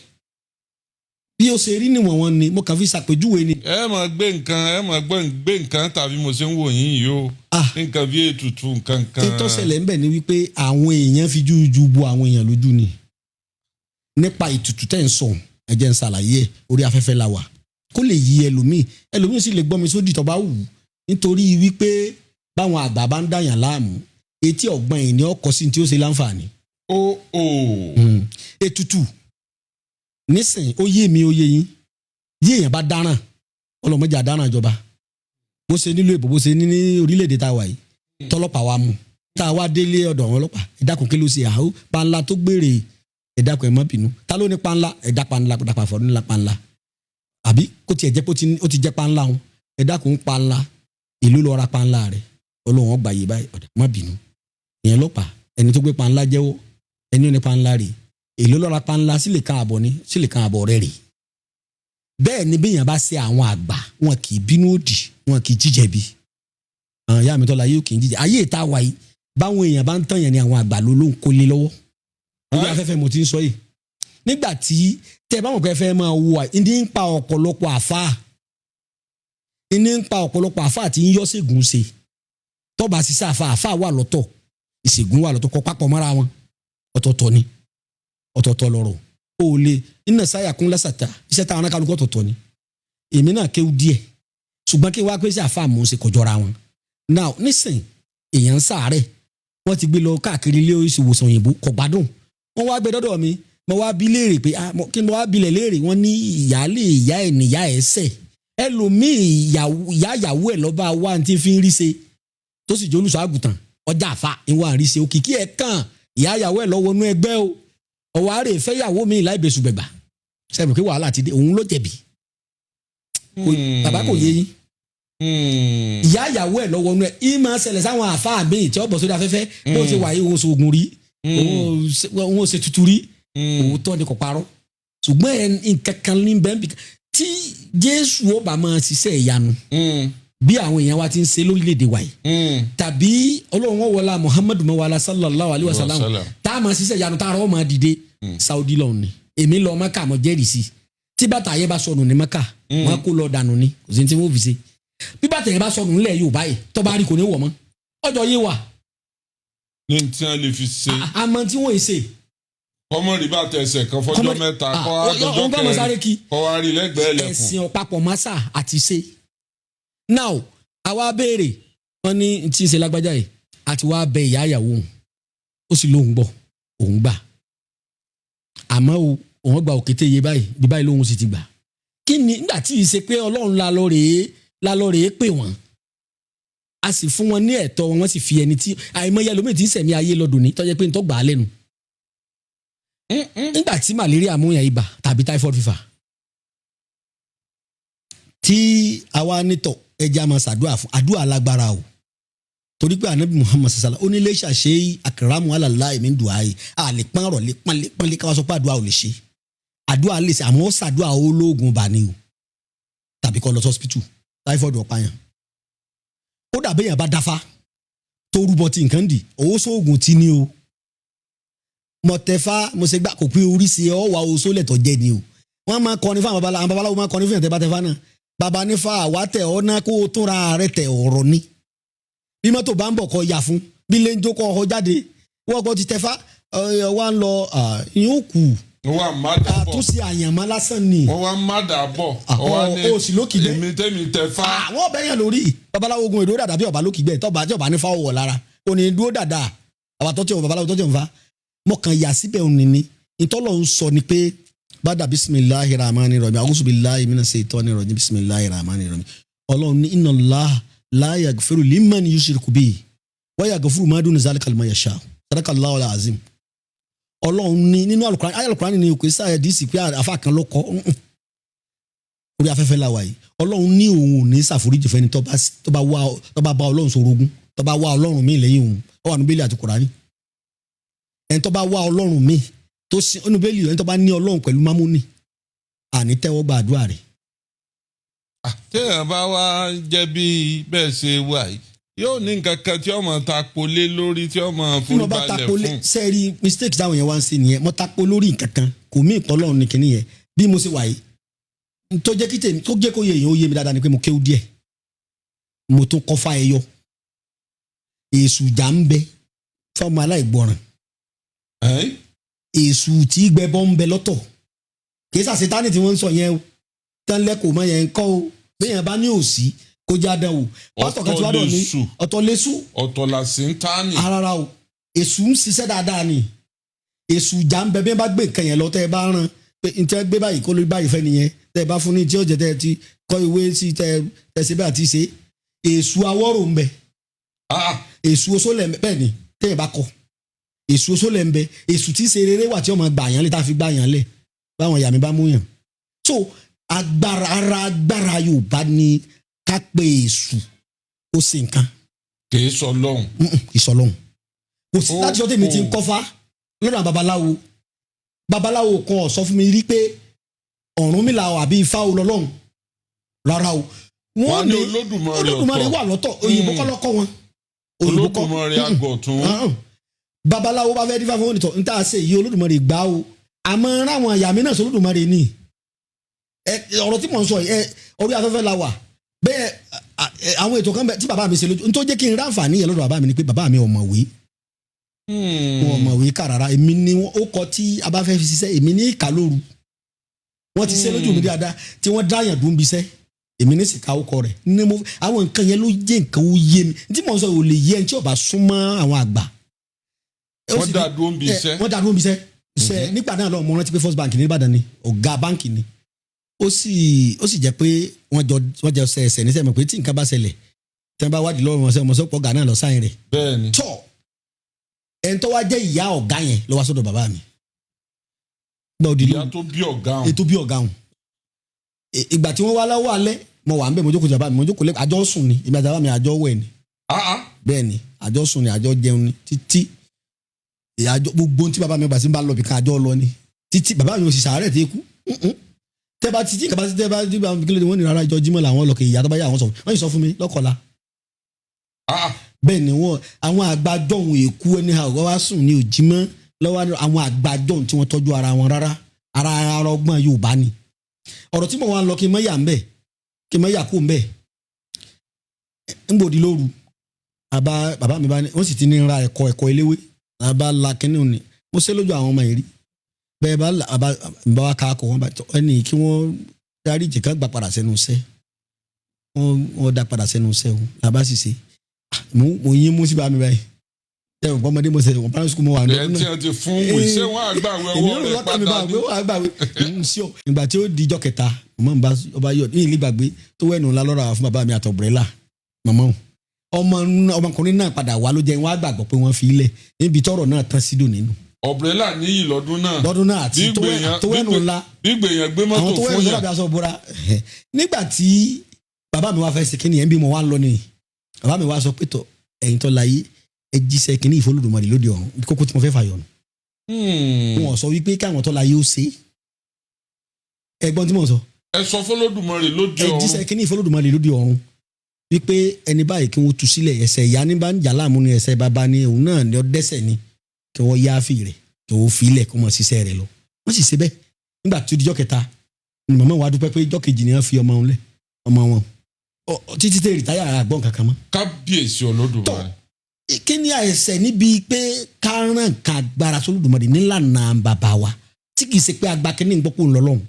bí ó ṣe rí níwọ̀n wọn ni mo kàn fi ṣàpèjúwe ni. ẹ máa gbé nǹkan tàbí mo ṣe ń wò yín yìí o nǹkan bí ètùtù nǹkan kan. ètò ṣẹlẹ̀ ń bẹ̀ ni wípé àwọn èèyàn fi jújú bo àwọn èèyàn lójú ni nípa ètùtù tẹ́ ń sọ ẹ jẹ́ ń ṣàlàyé ẹ̀ orí afẹ́fẹ́ la wà kó lè yí ẹlòmíì sì lè gbọ́ mi sódì tó bá wù nítorí wípé báwọn àgbà bá ń dàyàn láàmú etí ọ̀gbọ́n yìí ni ọkọ̀ sí tí ó ṣe láǹfààní. ètùtù nísìn ó yé mi ó yé yín yí èèyàn bá dáràn ọlọ́mọdé àdáràn ìjọba bó ṣe nílò èbò bó ṣe ní orílẹ̀-èdè tá a wà yìí tọ́lọ́pàá wa mú tá a wá délé ọ̀dọ̀ àwọn ọlọ́pàá ẹ dákun kí ló ṣe àhó panla tó gbére ẹ dákun ẹ má bínú ta ló ní panla ẹ dá panla dàpọ̀ àfọ̀ nílá panla àbí kó tiẹ̀ jẹ́ pé ó ti jẹ́ panla wọn ẹ dákun panla ìlú lọ ra panla rẹ̀ ọlọ́wọ́n gbà yé báyìí ọ̀dà má bínú ìyẹn ọlọ́pàá ẹni tó gbé panla jẹ́wọ́ ẹni ó ní panla rẹ̀ èló lọ́ra panla sílẹ̀ kan àbọ̀ ní sílẹ̀ kan àbọ̀ rẹ̀ rè bẹ́ẹ̀ ni béèyàn bá ṣe àwọn àgbà wọn kì í bínú òdì wọn kì í jíjẹ̀bi àwọn ìyá mi tọ́la yóò kì í jíjẹ ayé ìta wa yìí báwọn èèyàn bá ń tàn yẹn ni àwọn àgbà ló ń kólé lọ́wọ́ orí afẹ́fẹ́ mo ti ń sọ yìí nígbà tí tẹ báwọn pẹ́ fẹ́ máa wo ìdí ń pa ọ̀pọ̀lọpọ̀ àfáà tí ń yọ́ ṣègùn ṣe tọ́ba ṣiṣẹ́ àfáà wà lọ́tọ̀ ìṣègùn wà lọ́tọ̀ kọ́ papọ̀ mọ́ra wọn ọ̀tọ̀ọ̀tọ̀ ni ọ̀tọ̀ọ̀tọ̀ lọ́rọ̀ o lè iná sáyà kún lásàtà iṣẹ́ táwọn akáluku ọ̀tọ̀ọ̀tọ̀ ni èmi náà kéwú díẹ̀ ṣùgbọ́n kí wá pé sí àfáà mò ń ṣe kọjọra wọn now nísìn èèyàn ń ṣàárẹ̀ wọ́n ti gbé lọ káàkiri ilé ìwòsàn òyìnbó kò gbádùn wọ́n wá gbé dọ́dọ̀ mi mo wá bi léèrè pé kí n wá bilẹ̀ léèrè wọ́n ní ìyáálé ìyá ẹ̀ níyà ẹ̀ sẹ̀ ẹlòmíì ìyàwó ẹ̀ lọ́ba wa ti fi ń rí ṣe tó sì jẹ́ olùṣọ́ àgùntàn ọjà àfa ìwọ̀n àríṣe òkìkí ẹ̀ kàn ìyàwó ẹ̀ lọ́wọ́ inú ẹgbẹ́ o ọwọ́ àárẹ̀ fẹ́yàwó mi láì bẹ̀sù gbẹ̀gbà sẹ́mi pé wàhálà ti dé òun ló jẹ̀bi bàbá kò yé yín ìyàwó ẹ̀ lọ́wọ́ inú ẹ̀ ìmọ̀ ṣẹlẹ̀ sáwọn àfa àgbẹ̀yìn tí ó bọ̀ sórí afẹ́fẹ́ bó ṣe wà yìí òun ṣoògùn rí òun ṣe tutù rí òótọ́ ni kò parọ́ ṣùgbọ́n nǹkan kan ní bẹ́ẹ̀ bí tí Jésù ó bá máa ṣiṣẹ́ ìyanu bí àwọn èèyàn wa ti ń ṣe lórílẹ̀‐èdè wa yìí tàbí Ọlọ́run wọn wọlá Muhammadu mawala sallallahu alayhi wa sallam tá a máa ṣiṣẹ́ ìyanu tá a rọ́ máa dìde Saudi lọ́hùn ni èmi lọ Mẹ́kà mọ́ jẹ́rìí sí tí bàtà yẹn bá sọnù ní Mẹ́kà wọn kó lọ dànù ni kò sí ní tí wọ́n fi ṣe bí bàtà yẹn bá sọnù nílẹ̀ Yorùbá yìí tó bá rí kò ní wọ̀ mọ́ ọjọ́ yé wa. ní tí wọ́n lè fi ṣe. àmọ́ tí wọ́n ṣe kọ́mọ rí bá tẹ̀sẹ̀ kan fọjọ́ mẹ́ta kọ́ àtọ́jọ́ kẹrin kọ́ wa rí lẹ́gbẹ̀ẹ́ lẹ́kùn. ẹ̀sìn ọ̀pápọ̀ masa àti ṣe. now àwa béèrè wọn ní tí ń ṣe lágbájá yìí àti wàá bẹ ìyá ìyàwó òun ó sì lóun gbọ́ òun gbà àmọ́ òun gba òkété iye báyìí bí báyìí lóun sì ti gbà kí ni nígbà tí ì ṣe pé Ọlọ́run lálọ́ rèé pè wọ́n a sì fún wọn ní ẹ̀tọ́ wọn sì fi ẹni tí àìmọye lómi tí ń sẹ̀mí ayé lọ́dún ní tọ́jú pé ń tọ́ gbà á lẹ́nu nígbà tí malaria mú yàn ibà tàbí typhoid fever tí àwa nítọ̀ ẹja máa ṣàdúrà fún àdúrà lágbára o torí pé anabi Muhammad sasala ó ní lè ṣàṣe àkàràmù alàlá èmi ń dùn ààyè àlè pọ́nrọ̀ lè pọ́nlé káwá sọ pé àdúrà ò lè ṣe àdúrà lè ṣe àmọ́ ṣàdúrà olóògùn bá ní o tàbí kọ́ lọ sí hospital typhoid ọ̀páyàn ó dàbí èèyàn bá dáfá tó rúbọ tí nǹkan dì owó sóògùn tí ní o mọ̀tẹ́fà mo ṣe gbà kò pé oríṣi ọ̀wà oṣó lẹ̀tọ̀ jẹ́ ni o wọ́n máa kọrin fún àwọn babaláwo máa kọrin fún ìyàtẹ̀ bàtẹ́fà náà bàbá nífà àwa tẹ̀ ọ́ ná kó o tún ra ààrẹ tẹ̀ ọ̀rọ̀ ni bí mọ́tò bá ń bọ̀ kọ́ ya fún bí lè ń jókòó ọkọ̀ jáde wọ́n kọ́ ti tẹ́fà wá ń lọ yóò kù àtúnṣe àyànmọ́ lásán ni. wọ́n wá má dà bọ̀ ó sì lókìgbẹ́ èmi tẹ́mi tẹ́fà. àwọn ọbẹ̀ yẹn lórí babaláwo ogun èdè ó dàda bí ọba lókìgbẹ́ tọ́ba tí ọba nífà ọwọ́ lára òní dúró dàda àwọn àtọ́tí ọ̀hún babaláwo tọ́tí ọ̀hún fa mọ̀ kàn yà síbẹ̀ òun nìní ìtọ́lọ̀ ń sọ ni pé bàdà bisimilahi rahmani rahim awusu bilahi mina seitani rajim bisimilahi rahmani rahim ọlọ́run ní inna Allah la yaghfiru liman yushriku bihi wa yaghfiru ma duna zalika liman yasha sadakallahu alazim ọlọ́run ní nínú alukurani ní òkè sáyẹ díìsì pé àfa kan ló kọ́ orí afẹ́fẹ́ la wà yìí ọlọ́run ní òun ò ní ṣàforíjì fẹ́ni tó bá bá ọlọ́run sorogún tó bá wá ọlọ́run míì lẹ́yìn òun ó wà ní bẹ́ẹ̀lì àti kùránì ẹni tó bá wá ọlọ́run míì tó sin ọ̀nà bẹ́ẹ̀lì ẹni tó bá ní ọlọ́run pẹ̀lú mámúnì àní tẹ́wọ́ gba àdúrà rẹ̀. téèyàn bá wá jẹ́ bí bẹ́ẹ̀ ṣe wà yìí yóò ní nǹkan kan tí ọmọ tapo lé lórí tí ọmọ foríbalẹ̀ fún. sẹ́ẹ̀rì mistake táwọn yẹn wá ń ṣe nìyẹn mo tapo lórí nǹkan kan kò mí ìpọ́nlọ́run ní kinní yẹn bí mo ṣe wà yìí tó jẹ́ kí tèmi tó jẹ́ kó yẹ èèyàn ó yé mi dáadáa ni pé mo kéwú díẹ̀ mo tún kọ́fà ẹyọ èṣù jà ń bẹ fọmọ aláìgbọràn èṣù tí gbẹbọ ń bẹ lọ́tọ̀ kì í ṣàṣetánì tí wọ́n ń sọ yẹn o tán lẹ́kọ̀ọ́ mọ́ yẹn ń kọ́ o bẹ́ẹ̀ bá ní òsì kó já dán o pásítọ̀ kan tí wàá dọ̀ ní ọ̀tọ̀ lẹ́sù ọ̀tọ̀ là sí ń tání. rárá o èṣù ń ṣiṣẹ́ dáadáa ni èṣù jà ń bẹ bí wọ́n bá gbé nǹkan yẹn lọ tẹ́ ẹ bá rán pé n tẹ́ gbé báyìí kó ló báyìí fẹ́ nìyẹn tẹ́ ẹ bá fún ní tí ó jẹ tẹ́ ẹ ti kọ́ ìwé sí tẹ́ ẹ ṣe bẹ́ẹ̀ àti ṣe èṣù awọ́rò ń bẹ èṣù oṣó lẹ̀ bẹ́ẹ̀ ni tẹ́ ẹ bá kọ èṣù oṣó lẹ̀ ń bẹ èṣù tí ṣe rere wà tí ọmọ gbà yàn lé tá a fi gbà yàn lẹ̀ báwọn ìyá mi bá mú yàn so agbára Yorùbá ni ká pe èṣù ó ṣe nǹkan. kì í sọ lọ́hùn. ìsọlọ́hùn kò sí láti sọ tèmi ti ń kọ́fà lọ́dọ̀ babaláwo kan ó sọ fún mi rí pé Ọ̀rúnmìlà àbí Ifá Ọlọ́run rárá o wọ́n ní Olódùmarè wà lọ́tọ̀ òyìnbó kọ́ lọ́kọ́ wọn. Olódùmarè àgọ̀tún. babaláwo bá fẹ́ dífá fún onítọ̀ ń tà ṣe yìí Olódùmarè gbá o àmọ́ ráwọn àyà mi náà sọ Olódùmarè ní ọ̀rọ̀ tí mò ń sọ yìí orí afẹ́fẹ́ la wà bẹ́ẹ̀ àwọn ètò kan bẹ tí bàbá mi ṣe lójú nítorí jẹ́ kí n ráǹfààní yẹn lọ́dọ̀ bàbá mi ni pé bàbá mi ò mọ̀wé wọn ò mọ̀wé kà rárá èmi ni ó kọ tí a bá fẹ́ fi ṣiṣẹ́ èmi ní ìkà lóru wọ́n ti ṣe lójú mi dáadáa tí wọ́n dáyàn dùn bí iṣẹ́ èmi ní sìkà ó kọ rẹ̀ ní mo àwọn nǹkan yẹn ló jẹ́ nǹkan ó yé mi tí mò ń sọ ò lè yé ẹni tí ò bá súnmọ́ àwọn àgbà. wọ́n dá dùn bí iṣẹ́. wọ́n dá dùn bí iṣẹ́ nígbà náà lọ mo rántí pé First Bank ní Ìbàdàn ni ọ̀gá báǹkì ni ó sì jẹ́ pé wọ́n jọ ṣẹ̀ṣẹ̀ ní sẹ́mi pé tí nǹkan bá ṣẹlẹ̀ tí wọ́n bá wádìí lọ́wọ́ wọn sẹ́wọ́n sọ́pọ̀ ọ̀gá náà lọ sáyìn rẹ̀. bẹ́ẹ̀ni. tọ́ ẹni tó wá jẹ́ ìyá ọ̀gá yẹn ló wá sọ́dọ̀ bàbá mi. ìyá tó bí ọ̀gá hàn. ètò bí ọ̀gá hàn. ìgbà tí wọ́n wá lọ́wọ́ alẹ́ mo wà ń bẹ̀ mo jókòó bàbá mi mo jókòó lẹ́kọ̀ọ́ àjọ sùn ni ìgbà tí bàbá mi àjọ wẹ̀ ni. bẹ́ẹ̀ni àjọ sùn ni àjọ jẹun ni títí gbogbo tí bàbá mi bá sí bá lọ bí ká àjọ lọ ni títí bàbá mi ò sì sàárẹ̀ tí kú tẹ́bá títí kàbá sí tẹ́bá tí kílódé wọ́n ní rárá ìjọ jímọ̀ làwọn lọ́kẹ́ ìyá tó bá yà wọ́n sọ wọ́n yìí sọ fún mi lọ́kọ̀ọ́lá. bẹ́ẹ̀ ni wọ́n àwọn àgbàjọ òun èkú ẹni àgọ́ wá sùn ní òjímọ́ lọ́wọ́ àwọn àgbàjọ tí wọ́n tọ́jú ara wọn rárá ara ọgbọ́n Yorùbá ni. ọ̀rọ̀ tí mo wá ń lọ kí n mọ́ yà ń bẹ̀ kí n mọ́ yà kó ń bẹ̀ ń gbòdì lóru bàbá mi bá ní wọ́n sì ti ní ra ẹ̀kọ́ eléwé bàbá la kínní òní mo ṣe lójú àwọn ọmọ yìí rí bẹ́ẹ̀ bá wa ká kọ wọn bá tọ ẹni kí wọ́n darí jìkan gbà padà sẹ́nu iṣẹ́ wọ́n dá padà sẹ́nu iṣẹ́ o làbá sì ṣe mo yín mú sí bá mi báyìí ẹ ò gbọ́mọdé mo ṣe wọn primary school mo wà ní ọdún náà. ẹ ti fún ìṣe wọn àgbàwé ọwọ́ rẹ padà ní. ìgbà tí ó di ijọ́ kẹta màmá mi ọba yọ ní ìlú ìgbàgbé tó wẹ̀ nù ńlá lọ́rọ̀ fún bàbá mi àtọ̀bùrẹ́là màmá o ọmọkùnrin náà padà wá ló jẹ́ wọn á gbàgbọ́ pé wọ́n fi ilẹ̀ níbi tọ́rọ̀ náà tán sídò nínú ọ̀brẹ́là níyì lọ́dún náà àti tówẹ́nù ńlá bí gbèyàn gbé mọ́tò fún yàn. àwọn tówẹ́nù ńlá bí aṣọ bora nígbà tí bàbá mi wá fẹ́ ṣe kíni ẹ̀ ń bí mo wá ń lọ ni bàbá mi wá sọ pé tọ ẹ̀yin tó láyé ẹ jíṣẹ́ kíní ìfọlùdùmarè lóde ọ̀run kókó tí mo fẹ́ fàyọ̀ nù. wọn sọ wípé káwọn tó láyé ó ṣe ẹ̀gbọ́n tí mo sọ. ẹ sọ fọlọ́dùmarè lóde ọ̀run. ẹ jíṣẹ́ kíní ìfọlùdùmarè lóde ọ̀run wípé ẹni báyìí kí wọ́n tú sílẹ̀ ẹ̀ṣẹ̀ ìyá ní bá ń jà láàmú ni ẹ̀ṣẹ̀ bàbá ni òun náà ni ó dẹ́ṣẹ̀ ni kí wọ́n yááfì rẹ̀ kí wọ́n fi ilẹ̀ kó mọ̀ ṣiṣẹ́ rẹ̀ lọ. wọ́n sì ṣe bẹ́ẹ̀ nígbà tó dijọ́ kẹta ni màmá wa dúpẹ́ pé ijọ́ kejì ni wọ́n fi ọmọ wọn títí tẹ rìtáyà àgbọ̀n kankan mọ́. kábíyèsí Olódùmarè. kí ni àìsẹ̀ níbi pé kárán ká agbára sólùdùmarè nílànà bàbá wa tí kì í ṣe pé agbákẹ́ni ń gbọ́pọ̀ ńlọ́lọ́run.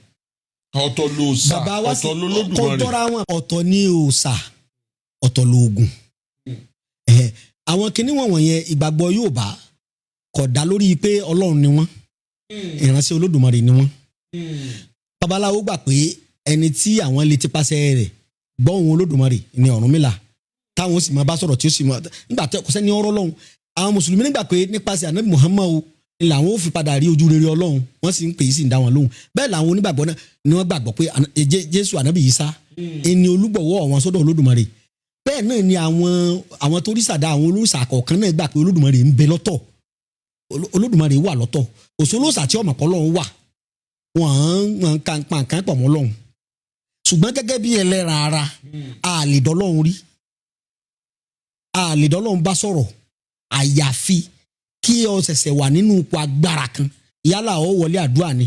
ọ̀tọ̀ lòòṣà ọ̀tọ̀ lolódùmarè. kọ́ńtọ́ra wọn ọ̀tọ̀ ní òòṣà ọ̀tọ̀ lóògùn. àwọn kinní wọ̀nyẹn ìgbàgbọ́ Yorùbá kò dá lórí pé Ọlọ́run ni wọ́n ìránṣẹ́ Olódùmarè ni wọ́n. Babaláwo gbà pé ẹni tí àwọn lè tipasẹ̀ rẹ̀ gbọ́ ohùn Olódùmarè ni Ọ̀rúnmìlà táwọn sì máa bá sọ̀rọ̀ tí ó sì máa nígbà tó kò sẹ́ni ọ̀rọ̀ lọ́hùn. Àwọn mùsùlùmí nígbà pé nípasẹ̀ Ànábì Muhammadu ni làwọn ò fi padà rí ojú rere Ọlọ́run wọ́n sì ń pè é sì ń dá wọn lóhùn. Bẹ́ẹ̀ làwọn onígbàgbọ́ náà ni wọ́n gbàgbọ́ pé Jésù Ànábì Ìsá ẹni olúgbọ̀wọ́ àwọn sọ́dọ̀ Olódùmarè. Bẹ́ẹ̀ náà ni àwọn tó rí sàdá àwọn olóòṣà kọ̀ọ̀kan náà gbà pé Olódùmarè ń bẹ lọ́tọ̀ Olódùmarè wà lọ́tọ̀ òṣòlóòṣà tí ọmọ pọ̀lọ́run wà wọ́n kan pàǹkan pọ̀ mọ́ Ọlọ́run ṣùgbọ́n gẹ́gẹ́ bí ẹlẹ́ran ara a lè dọ́lọ́run rí a lè dọ́lọ́run bá sọ̀rọ̀ àyàfi kí o ṣẹ̀ṣẹ̀ wà nínú ipò agbára kan yálà ó wọlé àdúrà ni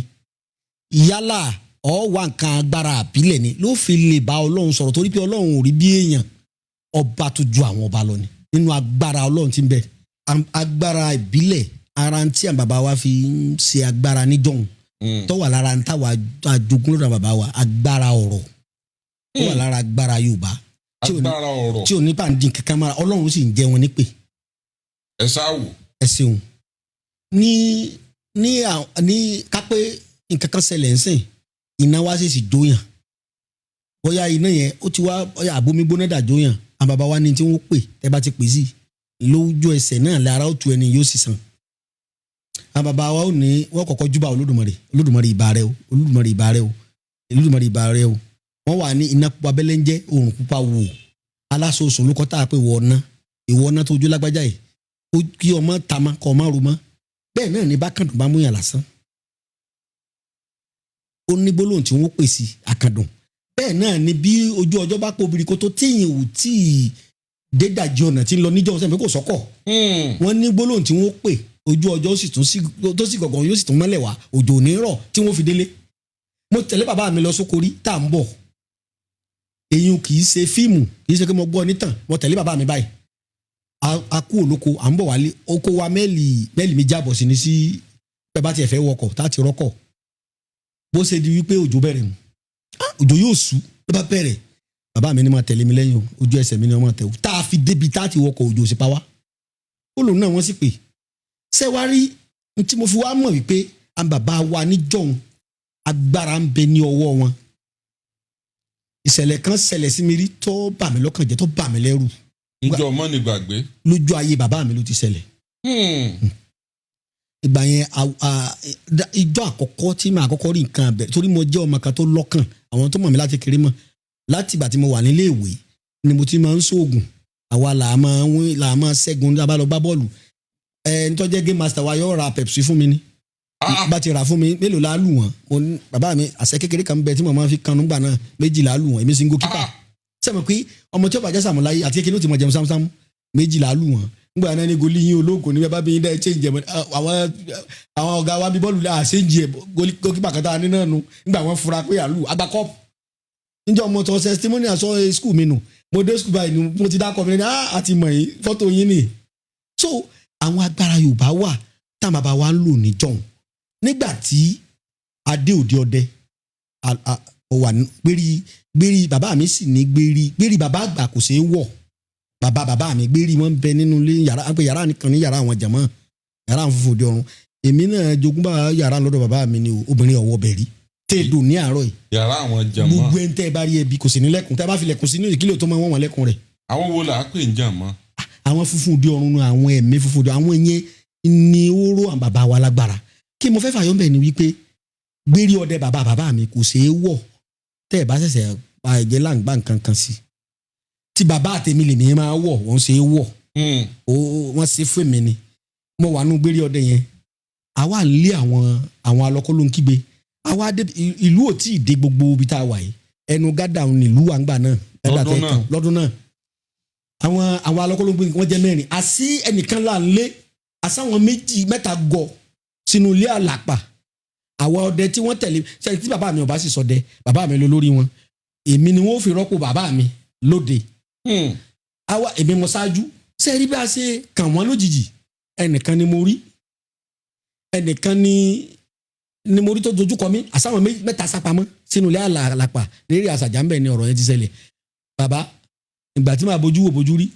yálà ó wà nǹkan agbára àbílẹ̀ ni ló fi lè bá Ọlọ́run sọ̀rọ̀ torí pé Ọlọ́run ò rí bí èèyàn ọba tó ju àwọn ọba lọ ni nínú agbára Ọlọ́run tí ń bẹ agbára ìbílẹ̀ ara tí àwọn bàbá wa fi ń ṣe agbára níjọ́un tó wà lára ń táwa àjogún lọ́dọ̀ bàbá wa agbára ọ̀rọ̀ tó wà lára agbára Yorùbá tí ò ní pàǹdín kankan mọ́ra Ọlọ́run sì ń jẹ wọn nípè. ẹ sáwò. ẹ ṣeun ní kápẹ́ nǹkan kan ṣẹlẹ̀ ń sìn iná wá sì jóyàn bóyá iná yẹn ó ti wá àbomi gbóná dà jóyàn àwọn bàbá wa ní tí wọ́n pè tẹ́ bá ti pè sí lójú ẹsẹ̀ náà lára ó tu ẹni yóò sì sàn. Àwọn bàbá wa ò ní wọ́n kọ́kọ́ júbà Olódùmarè ìbà rẹ o Olódùmarè ìbà rẹ o Olódùmarè ìbà rẹ o wọ́n wà ní iná pupa bẹ́lẹ́ńjẹ́ òòrùn pupa wò aláṣọṣọ ló kọ́ tá a pé ìwọ ọ̀nà tó ojú lágbájá yìí ó kí ọmọ tama kọ́ ọmọ rò mọ́ bẹ́ẹ̀ náà ní bákàndùn bá múyàn lásán ó ní gbólóhùn tí wọ́n pè sí àkàndùn bẹ́ẹ̀ náà ni bí ojú ọjọ́ bá pọ̀ obìnrin kó tó tíyìn ò tí ì dédàjì ọ̀nà tí ń lọ níjọ́ sẹ́mi kò sọ́kọ̀ wọ́n ní gbólóhùn tí wọ́n pè ojú ọjọ́ tó sì gọ̀gàn yóò sì tún mọ́lẹ̀ wá òjò ò ní rọ̀ tí wọ́n fi délé. Mo tẹ̀lé bàbá mi lọ sóko rí tá à ń bọ̀ èyí kì í ṣe fíìmù kì í ṣe pé mo gbọ́ nítàn mo tẹ̀lé bàbá mi báyìí a kú olóko à ń bọ̀ wálé oko wa mẹ́ẹ̀lì mi jábọ̀ sí ni sí pẹ́ bá tiẹ̀ fẹ́ wọkọ̀ tá a ti rọ́kọ̀ bó ṣe di wípé òjò bẹ̀rẹ̀ mu òjò yóò sú ló bá bẹ̀rẹ̀ bàbá mi ni máa tẹ̀lé mi lẹ́yìn ojú ẹsẹ̀ mi ni wọ́n máa tẹ̀ tá a fi débi tá a ti wọkọ̀ òjò sí pa wá ó lòun náà wọ́n sì pè ṣé wá rí tí mo fi wá mọ̀ wípé àwọn bàbá wa níjọ́un agbára ń bẹ ní ọwọ́ wọn ìṣẹ̀lẹ̀ kan ṣẹlẹ̀ sí mi rí tó bà mí lọ́kàn jẹ́ tó bà mí lẹ́rù. ǹjọ́ mọ́ ni gbàgbé. lójú ayé bàbá mi ló ti ṣẹlẹ̀. ìgbà yẹn ìjọ àkọ́kọ́ tí màá kọ́kọ́ rí nǹkan abẹ torí mo jẹ́ ọmọ kan tó lọ́kàn àwọn tó mọ̀ mí láti kéré mọ̀ láti ìgbà tí mo wà nílé ìwé ni mo ti máa ń ṣoògùn àwa là á máa ṣẹ́gun ní abá lọ gbá bọ́ọ̀lù ẹni tó jẹ́ game master wa yóò ra Pepsi fún mi ni bá ti rà fún mi mélòó la lù wọ́n bàbá mi àṣẹ kékeré kan bẹ tí mo máa fi kanu gbà náà 2 la lù wọ́n èmi sì ń go kípa sẹ́mi pé ọmọ tí ó bàjẹ́ sàmúláyé àti kékeré ó ti mọ̀ jẹun sámúsámú 2 la lù wọ́n ngbà náà ní goli yín olóògùn ní bàbá mi yín dá ẹ change ẹ àwọn ọ̀gá wa bí bọ́ọ̀lù náà change ẹ goalkeeper kan tá a ní náà nu ngbà wọn fura pé àlù àgbà cup níjọ́ mo tọ́ testimony àṣọ school mi nù mo dé school báyìí mo ti dákọ̀ mi ní àti mọ̀ yín fọ́tò yín ni so àwọn agbára Yorùbá wà tá bàbá wa ń lò níjọ́un nígbà tí adé òde ọdẹ wà gbérí bàbá mi sì ní gbérí bàbá àgbà kò ṣeé wọ̀ bàbá mi gbérí wọn bẹ nínú ilé yàrá nìkan ní yàrá àwọn jàmọ́ yàrá àwọn fúnfún òde ọ̀run èmi náà jogún bá yàrá lọ́dọ̀ bàbá mi ni obìnrin ọ̀wọ́ bẹ̀rí tèèdù ní àárọ̀ yìí yàrá àwọn jàmọ́ gbogbo ẹni tẹ́ ẹ bá rí ẹbí kò sí ní lẹ́kùn tẹ́ ẹ bá fi lẹ́kùn sí ní ìkílẹ̀ tó máa wọ́n lẹ́kùn rẹ̀. àwọn wo là á pè ń jàmọ́. àwọn funfun òde ọ̀run àwọn ẹ̀mí funfun òde àwọn yẹn ni ó ró àwọn bàbá wa lágbára kí mo fẹ́ fàyọ́ bẹ̀ ni wípé gbérí ọdẹ bàbá mi kò ṣeé wọ̀ tẹ́ ẹ̀ bá ṣẹ̀ṣẹ̀ pa ẹ̀jẹ̀ láǹgbà nǹkan kan sí tí bàbá àtẹ̀mí lèmi máa wọ̀ wọ́n ṣeé wọ̀ wọ́n ṣe fún mi ni mo wà nù gbérí ọdẹ yẹn àwa ń lé àwọn alọ́kọ́ ló ń kígbe àwa dé ìlú ò tí ì dé gbogbo ibi tá a wà yìí ẹnu gádà nílùú àǹgbà náà lọ́dún náà àwọn alọ́kọ́ ló ń gbé wọ́n jẹ́ 4 àṣì ẹnìkan là ń lé àṣàwọn 2 mẹ́ta gọ̀ sínú ilé àlàpà àwọn ọdẹ tí wọ́n tẹ̀lé ṣe tí bàbá mi ò bá sì ṣọdẹ bàbá mi ló lórí wọn èmi ni wọ́n fi rọ́pò bàbá mi lóde àwa èmi mo ṣáájú ṣe rí bí a ṣe kàn wọ́n lójijì ẹnìkan ni mo rí ẹnìkan ni mo rí tó dojú kọ mí àsáwọn 3 sápamọ́ sínú ilé àlàpà lérí àṣàjà ń bẹ̀ ni ọ̀rọ̀ yẹn ti ṣẹlẹ̀ bàbá ìgbà tí màá bójú rí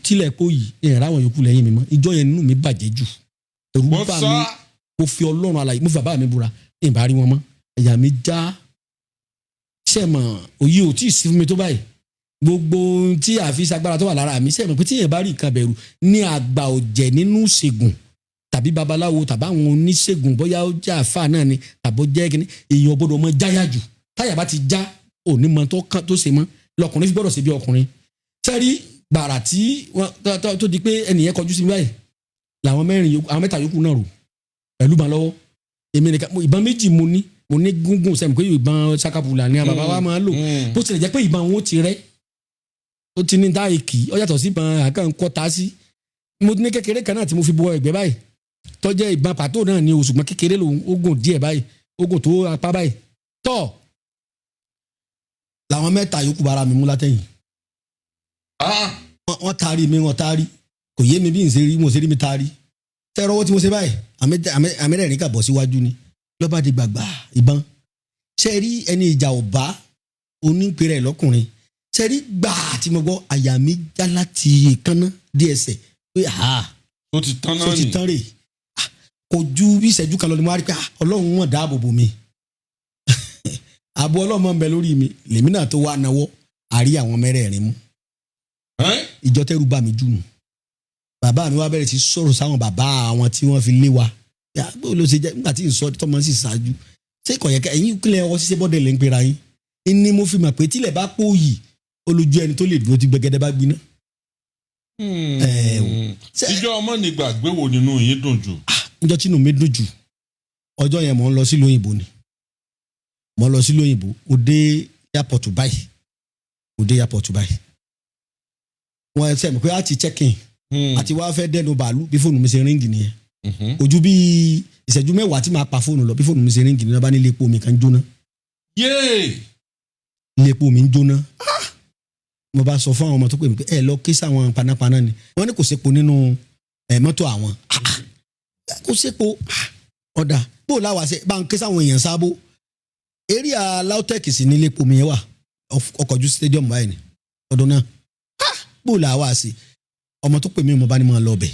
tílẹ̀ kó yìí ìrìn àwọn yòókù lẹ́yìn mi mọ́ ìjọ yẹn nínú mi bàjẹ́ jù ẹ̀rù mo bà sọ mí mo fi Ọlọ́run alààyè mo fi bàbá mi búra ìbá rí wọn mọ́ ẹ̀yà mi já sẹ́mọ̀ òye ò tí ì sí fún mi tó báyìí gbogbo tí àfi sagbára tó wà lára mi sẹ́mọ̀ pé tí yẹn bá rí nǹkan bẹ̀rù ní àgbà ọ̀jẹ̀ nínú ṣègùn tàbí babaláwo tàbí àwọn oníṣègùn bóyá ó jẹ́ àfáà náà ni tàbí ó jẹ́ kíní èèyàn gbọ́dọ̀ mọ jáyà jù táyà bá ti já òní mọ tó ṣe mọ́ lọkùnrin fi gbọ́dọ̀ ṣe bí ọkùnrin sẹ́rí gbàrà tí wọ́n tó di pé ẹnìyẹn kọjú sí mi báyìí làwọn mẹ́ta yòókù náà rò pẹ̀lú bàn lọ́wọ́ èmi nìkan ìbọn méjì mo ní gúngún sẹ́mi pé ìbọn sakapula ni bàbá wa máa ń lò bó tilẹ̀ jẹ́ pé ìbọn wọn ti rẹ́ ó ti ní táyì kì í ó yàtọ̀ sí ìbọn àkànkọ́ tá sí mo ní kékeré kan náà tí mo fi bọ ẹ̀gbẹ́ báyìí tọ́jẹ́ ìbọn pàtó náà ni òṣùgbọ́n kékeré lòun ó gùn díẹ̀ báyìí ó gùn tó apá báyìí tọ́ làwọn mẹ́ta yòókù bára mi mú látẹ̀yìn wọ́n taari mi wọ́n taari kò yé mi bí n ṣe rí mo ṣe rí mi taari tẹ́rọ owó tí mo ṣe báyìí àmẹ́rẹ̀ẹ́rìn kà bọ̀ síwájú ni lọ́ba di gbàgbà ìbọn ṣe rí ẹni ìjà ọ̀bá onípẹ̀rẹ̀ lọ́kùnrin ṣe rí gbàá tí mo gbọ́ àyà mi já láti kánná dí ẹsẹ̀ pé ó ti tán náà ni ó ti tán rè kò ju bí ìṣẹ́jú kan lọ ni mo wá rí pé Ọlọ́run wọn dáàbò bò mí ààbò Ọlọ́run ń bẹ lórí mi lèmi náà tó wá náwó àrí àwọn mẹ́rẹ̀ẹ̀rin mú ìjọ tẹ́rù bà mí jù nù bàbá mi wá bẹ̀rẹ̀ sí sọ̀rọ̀ sáwọn bàbá àwọn tí wọ́n fi lé wa bó ló ṣe jẹ́ nígbà tí n sọ tọmọ sí ṣáájú ṣé kò yẹ ká ẹ̀yin kílẹ̀ ọwọ́ ṣiṣẹ́ bọ́dẹ̀ lẹ́ ń pera yín ni mo fi mọ̀ pé tílẹ̀ bá pò yìí olójú ẹni tó lè dúró tí gbẹgẹdẹ bá gbiná. ìjọ ọmọ nígbà gbéwò nínú yín dùn jù. ìjọ tí inú mi dùn jù ọjọ́ yẹn mò ń lọ sí lóyìnbó ni mò ń lọ sí lóyìnbó ó dé airport báyìí wọ́n ṣe mọ̀ pé a ti check in àti wá fẹ́ dẹnu bàálù bí fóònù mi ṣe ríngì nìyẹn ojú bí ìṣẹ́jú mẹ́wàá tí màá pa fóònù lọ bí fóònù mi ṣe ríngì nìyẹn bá ní ilé epo mi kan jóná. ilé epo mi ń jóná mo bá sọ fún àwọn ọmọ tó pè mí pé ẹ lọ ké sáwọn panápaná ni wọ́n ní kò sépo nínú mọ́tò àwọn kò sépo ọ̀dà bó láwa ṣe bá ń ké sáwọn èèyàn sábó area LAUTECH sí ní ilé epo mi yẹn wà ọkọ̀ ojú stadium báyìí ni ọdún náà bó láwa ṣe ọmọ tó pè mí mo bá ní máa lọ bẹ̀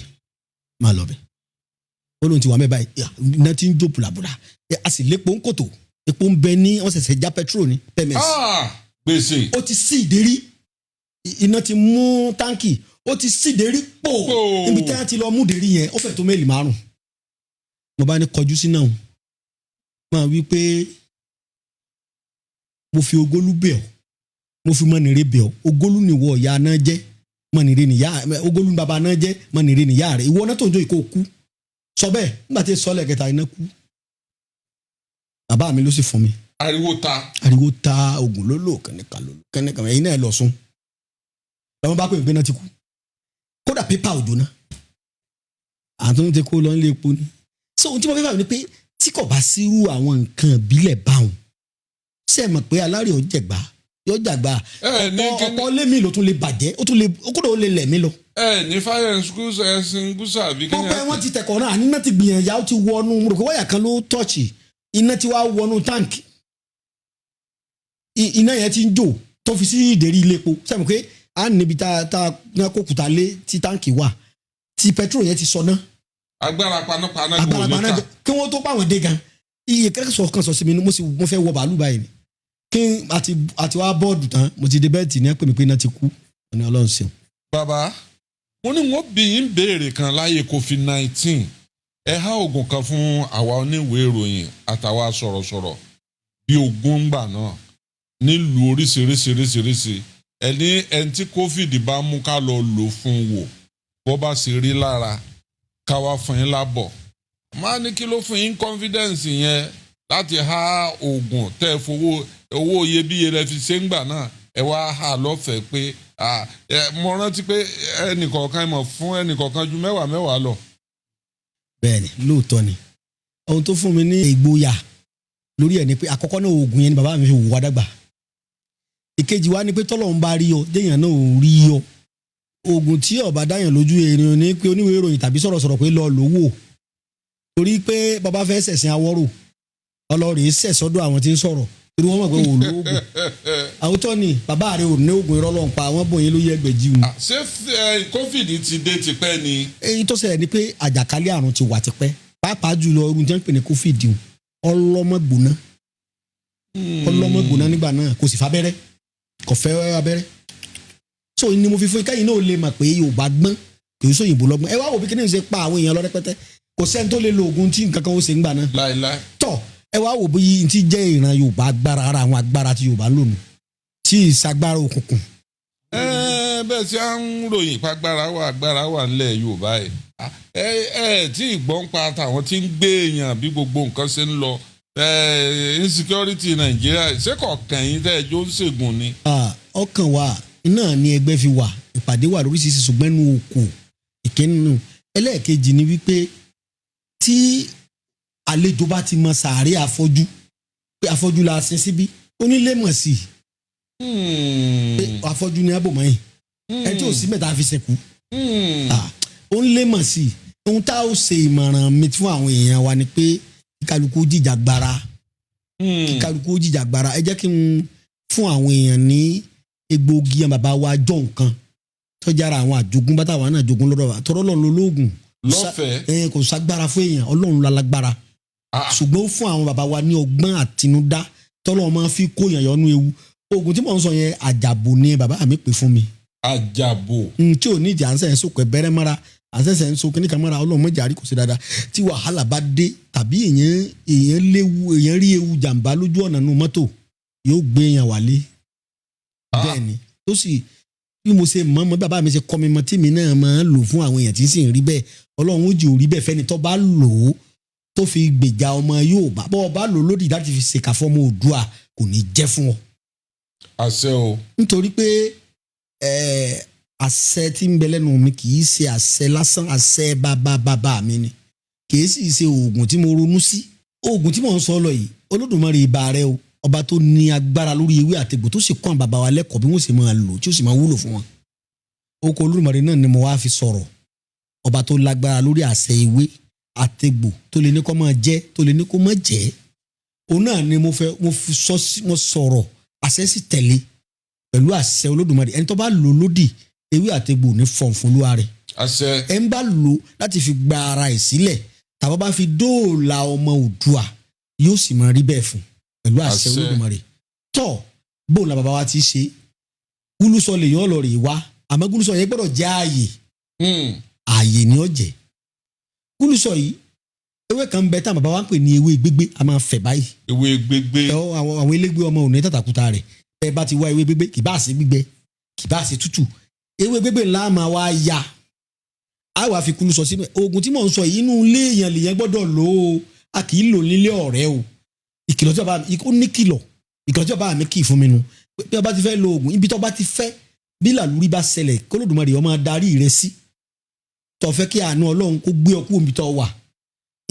ó lóun ti wà mẹ́bàá iná tí ń jó bùlàbùlà a sì lépo ń kòtò epo ń bẹ ní wọ́n ṣẹ̀ṣẹ̀ já petrol ní pms gbèsè ó ti sí ìdérí iná ti mú táǹkì ó ti sí ìdérí pò ibi tí wọ́n ti lọ mú ìdérí yẹn ó fẹ́ tó méèlì 5 mo bá ní kọjú sí náà máa wí pé mo fi ogólú bẹ̀ ọ́ mo fi mọ́nìrè bẹ̀ ọ́ ogólú nìwọ ìyá náà jẹ́ mọ̀nìrè nìyá ogólú bàbá náà jẹ́ mọ̀nìrè nìyá rẹ̀ ìwọ náà tó ń jó ìkó kú sọ bẹ́ẹ̀ nígbà tí sọ́lẹ̀ kẹta iná kú bàbá mi ló sì fún mi. ariwo ta oògùn ló lò kẹ́nìkan ẹ̀yin náà lọ sùn lọ́wọ́n bá pè mí pé náà ti kú kódà pépà òjò náà àtúntò ti kó lọ nílé epo ni. so ohun tí mo fẹ́ fà ní pé tí kò bá sírú àwọn nǹkan ìbílẹ̀ báwọn ṣe é mọ̀ pé alárè ọ̀jẹ̀gbá yóò jàgbá ọ̀pọ̀ lémi ló tún lè bàjẹ́ ó kúrò ó lè lẹ̀ mí lọ. ní fire ẹ̀sìn gúúsà bí kí ni. ọ̀pọ̀ wọn ti tẹ̀kọ̀ náà níná ti gbìyànjú ó ti wọnú mo rò pé wáyà kan ló tọ́ọ̀chì iná ti wá wọnú táǹkì iná yẹn ti ń jò tó fi sí ìdérí ilé epo sẹ́mi pé a níbi tá a kó kùtà lé tí táǹkì wà tí petrol yẹn ti sọ ná. agbára panápaná kò ní ká kí wọ́n tó pàwọn dé gan iye kẹ́kọ̀ọ́ kan sọ sí mi mo fẹ́ wọ bàálù báyìí ni kí àti wá bọ́ọ̀dù tán mo ti dé bẹ́ẹ̀tì ní ẹ̀pẹ́ mi pé iná ti kú ọ̀nà ọlọ́run ṣeun. bàbá wọn ní wọn bí yín béèrè kan láyé COVID-19 ẹ há oògùn kan fún àwa oníwèé ìròyìn àtàwa sọ̀rọ̀sọ̀rọ̀ bí ogun ń gbà náà nílùú oríṣiríṣiríṣiríṣi ẹni tí COVID bá mú ká lọ lò fún wò bó bá sì rí lára ká wá fún yín lábọ̀ máa ní kí ló fún yín confidence yẹn láti há oògùn tẹ́ fowó owó iyebíye rẹ fi ṣe ń gbà náà ẹ wá hà lọ́fẹ̀ẹ́ pé mo rántí pé ẹnìkọ̀ọ̀kan mọ̀ fún ẹnìkọ̀ọ̀kan ju 10 lọ. bẹ́ẹ̀ni lóòótọ́ ni ohun tó fún mi ní ìgboyà lórí ẹ̀ ni pé àkọ́kọ́ náà oògùn yẹn ni bàbá mi fi wù wá dàgbà ìkejì wa ni pé tọ́lọ́run bá rí ọ déèyàn náà ò rí ọ oògùn tí ọba dáyàn lójú èèyàn ní pé oníwèé ìròyìn tàbí sọ̀rọ̀sọ̀rọ̀ pé lọ lówó torí pé bàbá fẹ́ ṣẹ̀sìn awọ́rò ọlọ́rìí ṣẹ̀ sọ́dọ̀ àwọn tí ń sọ̀rọ̀ torí wọ́n mọ̀ pé wò lóògùn àwòtọ́ ni bàbá rẹ̀ ò ní oògùn irọ́ lọ́n pa àwọn bòyìn ló yẹ ẹgbẹ̀jì wọn. ṣé covid ti dé tipẹ́ ni. èyí tó ṣẹlẹ̀ ni pé àjàkálẹ̀ àrùn ti wà tipẹ́ pàápàá jùlọ irun tí wọ́n pè ní covid ọlọ́mọgbóná nígbà náà kò sì fábẹ́rẹ́ kò fẹ́ abẹ́rẹ́ so ni mo fi fún ikẹ́yìn náà lè mọ̀ pé Yorùbá gbọ́n kì í sóyìnbó lọ́gbọ́n ẹ wá wò bí kíní ṣe pa àwọn èèyàn lọ rẹpẹtẹ kò sẹ́ni tó lè lo oògùn tí nǹkan kan ó ṣe ń gbà náà. láìláì. tọ́ ẹ wá wò bí n ti jẹ́ ìran Yorùbá agbára ara àwọn agbára tí Yorùbá lónìí tí ìsagbára òkùnkùn. bẹ́ẹ̀ tí a ń ròyìn pa agbára wà nílẹ̀ Yorùbá ẹ̀ tí ìgbọ́n pa tàwọn tí ń gbé èèyàn bí gbogbo nǹkan ṣe ń lọ insecurity Nàìjíríà ṣé kọ̀ọ̀kan yín tẹ́ ẹjọ́ ń ṣègùn ni. ọkàn wa náà ni ẹgbẹ́ fi wà ìpàdé wà lóríṣiríṣi ṣùgbọ́n ẹnu òkò ìkínnù ẹlẹ́ẹ̀kejì ni wípé tí àlejò bá ti mọ sàárè àfọ́jú pé àfọ́jú la sin síbí onílé mọ̀ sí pé àfọ́jú ni abòmọ́ yìí ẹ tí ò sí mẹ́ta fi sẹ́kù onílé mọ̀ sí ohun tá ò ṣe ìmọ̀ràn mi fún àwọn èèyàn wa ni pé kíkálukú jìjàgbara ẹ jẹ́ kí n fún àwọn èèyàn ní egbòogi bàbá wa jọ nǹkan tọ́jára àwọn àjogún bá táwọn náà jogún lọ́dọ̀ wa tọ́rọ́ lọ́n lolóògùn lọ́fẹ̀ẹ́ kò ságbára fún èèyàn Ọlọ́run lálágbára ṣùgbọ́n ó fún àwọn bàbá wa ní ọgbọ́n àtinúdá tọ́lọ́ máa fi kó èèyàn yọnú ewu oògùn tí mò ń sọ yẹn àjàbò ni bàbá mi pè fún mi. àjàbò. tí ò ní ìdí à ń sẹ́yìn sókè bẹ́rẹ́ mọ́ra à ń sẹ́yìn sókè ní kàmọ́ra Ọlọ́run mọ́jà rí kò sí dáadáa tí wàhálà bá dé tàbí èèyàn rí ewu jàǹbá lójú ọ̀nà nù mọ́tò yóò gbé èèyàn wálé bẹ́ẹ̀ ni tó sì bí mo ṣe mọ̀ bàbá mi ṣe kọ́ mi mọ́ tí mi náà máa ń lò fún àwọn èèyàn tí sì ń rí bẹ́ẹ̀ Ọlọ́run ó jì ò rí bẹ́ẹ̀ fẹ́ni tó bá lò ó tó fi gbèjà ọmọ Yorùbá bọ́ ọ bá lò lódì láti fi ṣèkà fọ́mọ Oòduà kò ní jẹ́ fún ọ. àṣẹ o. nítorí pé àṣẹ tí ń bẹ lẹ́nu mi kì í ṣe àṣẹ lásán àṣẹ bàbá mi ni kì í sì ṣe oògùn tí mo ronú sí oògùn tí mò ń sọ lọ yìí Olódùmarè ìbà rẹ o ọba tó ní agbára lórí ewé àtegbò tó sì kọ́ àwọn bàbá wa lẹ́kọ̀ọ́ bí wọ́n sì máa lò tí ó sì máa wúlò fún wọn. Oko Olódùmarè náà ni mo wá fi sọ̀rọ̀ ọba tó lágbára lórí àṣẹ ewé àtegbò tó lè ní kó máa jẹ́ tó lè ní kó máa jẹ́ òun náà ni mo sọ̀rọ̀ àṣẹ sì tẹ̀lé pẹ̀lú àṣẹ Olódùmarè ẹni tó bá lò lódì ewé àtegbò ní fọ̀nfún lúwa rẹ̀. àṣẹ. ẹ ń bá lò láti fi gba ara ẹ̀ sílẹ̀ tàbí bá fi dóòlà ọmọ Oòduà yóò sì máa rí bẹ́ẹ̀ fún pẹ̀lú àṣẹ Olódùmarè tọ́ bóun la bàbá wa ti ṣe gúlúsọ lèèyàn lọ rè wá àmọ́ gúlúsọ yẹn gbọ́dọ̀ jẹ́ ààyè ni ó jẹ́ gúlúsọ yìí ewé kan bẹ tá bàbá wa ń pè ní ewé gbégbé a máa fẹ̀ báyìí. ewé gbégbé. àwọn elégbé ọmọ òní tàtàkùtà rẹ̀ ẹ bá ti wá ewé gbégbé kì bá ṣe gbígbẹ kì bá ṣe tútù ewé gbégbé ńlá máa wá ya a wàá fi gúlúsọ sínú ẹ̀ oògùn tí mò ń sọ yìí inú ilé èèyàn lèèyàn gbọ́dọ̀ lò ó a kì í lò nílé ọ̀rẹ́ o ìkìlọ̀ tí ọba ó ní kìlọ̀ ìkìlọ̀ tí ọba mi kì í fún mi nu bí ọba ti fẹ́ lo oògùn ibi tí ọba ti fẹ́ bí làlúrí bá ṣẹlẹ̀ k'Olódùmarè ó máa darí rẹ sí tó fẹ́ kí àánú Ọlọ́run kó gbé ọ kúrò níbi tó wà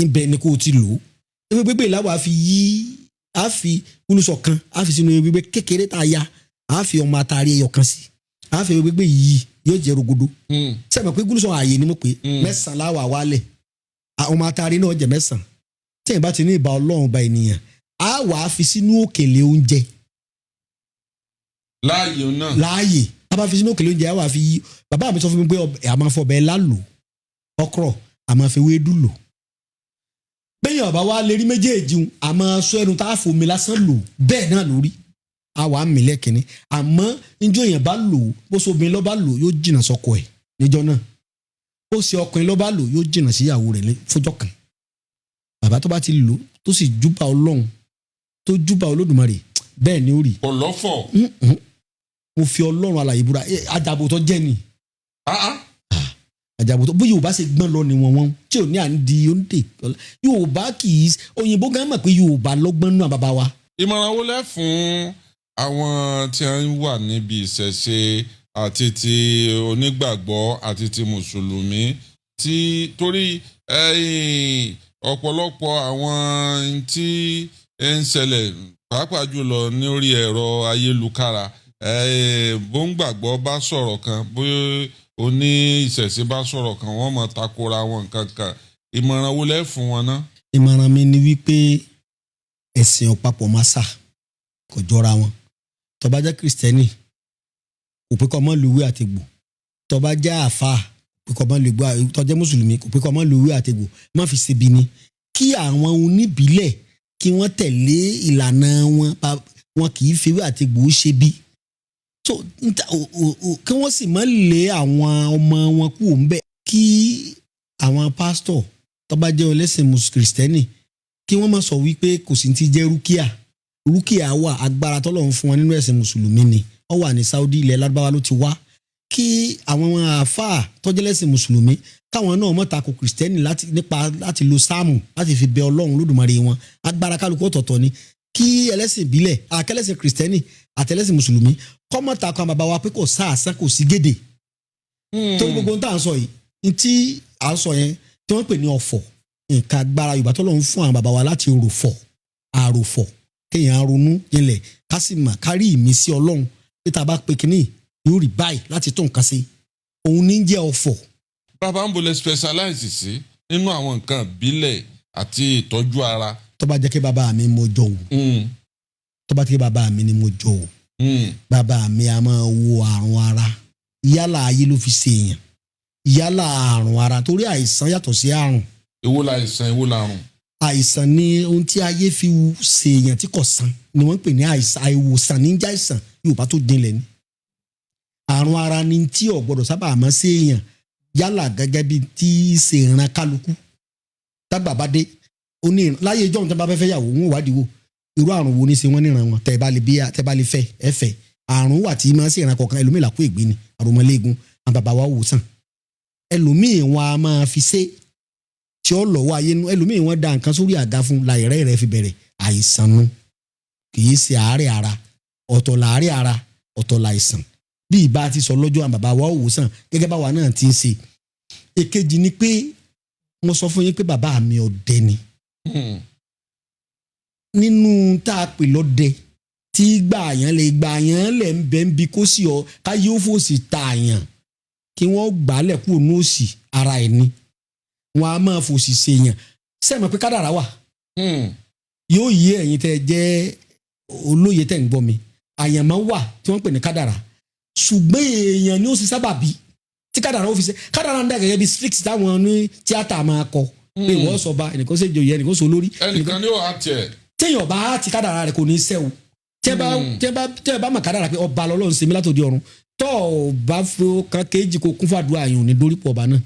ibẹ̀ ni kò ti lò ó ewé gbégbé ìlàwọ̀ á fi gúlúsọ kan á fi sínú ewé gbégbé kékeré tá a ya á fi ọmọ atari ẹyọ kan sí á fi ewé gbégbé yìí yóò jẹ́ rogodo sẹ́mi pé gúlúsọ ààyè ni mo pè 9 láwà wálẹ̀ ọmọ atari náà jẹ́ 9 tí ẹ̀ bá ti ní ìbá Ọlọ́run ba ènìyàn á wà á fi sínú òkèlè oúnjẹ. láàyè a bá fi sínú òkèlè oúnjẹ á wà á fi yí bàbá mi sọ fún mi pé a máa fọ ọbẹ̀ lálò ọkrọ̀ a máa fi wéédú lò. bẹ́ẹ̀ ọba wa lè rí méjèèjì a máa sọ ẹnu tá a fomi lásán lò bẹ́ẹ̀ náà lórí a wà á mí lẹ́kìnní àmọ́ níjọ́ yẹn bá lò bó so obìnrin lọ́ bá lò yóò jìnnà sọ́kọ ẹ̀ níjọ́ náà bó ṣe ọkùnrin lọ́ bá lò yóò jìnnà síyàwó rẹ̀ fọjọ́ kan bàbá tó bá ti lò tó sì júbà Ọlọ́run tó júbà Olódùmarè bẹ́ẹ̀ ni ó rí. ọlọ́fọ̀. mo fi Ọlọ́run alààyè búra àjàbò tó jẹ́ ni. àjàbò tó bóyá Yorùbá ṣe gbọ́n lọ ni wọ́n tí ò ní à ń di oúnjẹ Yorùbá kì í òyìnbó gan mọ̀ pé Yorùbá lọ́gbọ́n nù àbàbà wa. ìmọ̀ràn wo lẹ́ fún àwọn tí wọ́n wà níbi ìṣẹ̀ṣe àti ti onígbàgbọ́ àti ti mùsùlùmí tí torí ọ̀pọ̀lọpọ̀ àwọn tí ń ṣẹlẹ̀ pàápàá jùlọ ní orí ẹ̀rọ ayélujára bóńgbàgbọ́ bá sọ̀rọ̀ kan bóyá oní ìṣẹ̀ṣe bá sọ̀rọ̀ kan wọ́n mọ̀ takora wọn nǹkan kan ìmọ̀ràn wo lẹ́ fún wọn náà. ìmọ̀ràn mi ni wípé ẹ̀sìn ọ̀pápọ̀ máa sà kò jọra wọn tó bá jẹ́ kristẹni kò pé kó má lo ewé àtegbò tó bá jẹ́ àfáà pé kó má lo ewé, tó jẹ́ mùsùlùmí kò pé kó má lo ewé àtegbò má fi ṣe bí ni kí àwọn oníbílẹ̀ kí wọ́n tẹ̀lé ìlànà wọn kì í fi ewé àtegbò ṣe bí so kí wọ́n sì má lé àwọn ọmọ wọn kúrò ń bẹ̀ kí àwọn pásítọ̀ tó bá jẹ́ ẹlẹ́sìn kristẹni kí wọ́n má sọ wípé kò sí ti jẹ́ rúkìá wà agbára tọ́lọ́run fún wọn nínú ẹ̀sìn mùsùlùmí ni ó wà ní Saudi ilẹ̀ Lárúbáwá ló ti wá kí àwọn àáfàá tó jẹ́ ẹlẹ́sìn mùsùlùmí káwọn náà má tako kristẹni láti lo sáàmù láti fi bẹ Ọlọ́run Olódùmarè wọn agbára kálukú ọ̀tọ̀ọ̀tọ̀ ni kí ẹlẹ́sìn ìbílẹ̀ àkẹ́lẹ́sìn kristẹni àtẹlẹ́sìn mùsùlùmí kọ́ má tako àwọn bàbá wa pé kò sáàsán kò sí gédè tó gbogbo ohun tá à ń sọ yìí ní tí à ń sọ yẹn tí wọ́n pè ní ọ̀fọ̀ nǹkan agbára Yorùbá tọ́lọ́run fún àwọn bàbá wa láti àròfọ̀ kéèyàn ronú jinlẹ̀ ká sì mà kárí ìmísí Ọlọ́run pé tá a bá pe kínní yóò rí báyìí láti tó nǹkan sí òun ní jẹ́ ọ̀fọ̀. bàbá ń bolẹ̀ specialize sí nínú àwọn nǹkan ìbílẹ̀ àti ìtọ́jú ara. tó bá jẹ́ kí bàbá mi mo jọ o tó bá jẹ́ kí bàbá mi ni mo jọ o bàbá mi a máa wo àrùn ara yálà ayé ló fi ṣe èèyàn yálà àrùn ara torí àìsàn yàtọ̀ sí àrùn. èwo la àìsàn èwo la àrùn. àìsàn ni ohun tí ayé fi ṣe èèyàn tí kò san ni wọ́n ń pè ní àìsàn àìwòsàn níjà àìsàn Yorùbá tó dinlẹ̀ ni. àrùn ara ni tí ò gbọdọ̀ sábà máa ṣe èèyàn yálà gẹ́gẹ́ bí tí ṣe ìran kálukú tágbà bá dé oní láyé ìjọ́ tí wọ́n bá fẹ́ yàwó wọn wádìí wò irú àrùn wo ni ṣe wọ́n níran wọn tẹ́ bá lè fẹ́ ẹ fẹ́ àrùn wà tí máa ṣe ìran kọ̀ọ̀kan ẹlòmíì làkú ègbé ni àrùmọ̀lẹ́gùn àwọn bàbá wa wò sàn ẹlòmíì wọn a máa fi ṣe tí ó lọ́wọ́ ayé nu ẹlòmíì wọn da nǹkan sórí àga fún láìrẹ́ rẹ̀ fi bẹ̀rẹ̀ àìsàn nu kì í ṣe àárẹ̀ ara ọ̀tọ̀ làárẹ̀ ara ọ̀tọ̀ làìsàn bí ìbá ti sọ lọ́jọ́ àwọn bàbá wa ò wòsàn gẹ́gẹ́ báwa náà ti ń ṣe. èkejì ni pé mo sọ fún yín pé bàbá mi ọdẹ ni nínú tá a pè lọ́dẹ tí gbàyàn lẹ̀ ń bẹ́ ń bi kó sì ọ káyé ó fòsì tààyàn kí wọ́n gbàálẹ̀ kúrò ní òsì ara ẹ̀ ni wọn a máa fòsì ṣèyàn sẹ́mi pé kádàrá wà yóò yé ẹ̀yin tẹ́ jẹ́ olóye tẹ́ ń gbọ́ mi àyànmọ́ wà tí wọ́n pè ní kádàrá ṣùgbọ́n èèyàn ni ó sì sábà bí tí kádàrá ó fi ṣe kádàrá ń dà gẹ́gẹ́ bí strict táwọn ní tíátà máa kọ pé ìwọ sọba ẹnìkan ṣe joyè ẹnìkan ṣe olórí. ẹnìkan ni ó hà tiẹ̀. téèyàn bá ti kádàrá rẹ̀ kò ní í ṣẹ́ o tẹ́ bá mọ̀ kádàrá pé ọba lọ́lọ́run ṣe mí látòdì ọ̀run tọ́ ọ bá fẹ́ kan kéjì kó kún fàdúrà yàn ní dórí pọ̀ ọba náà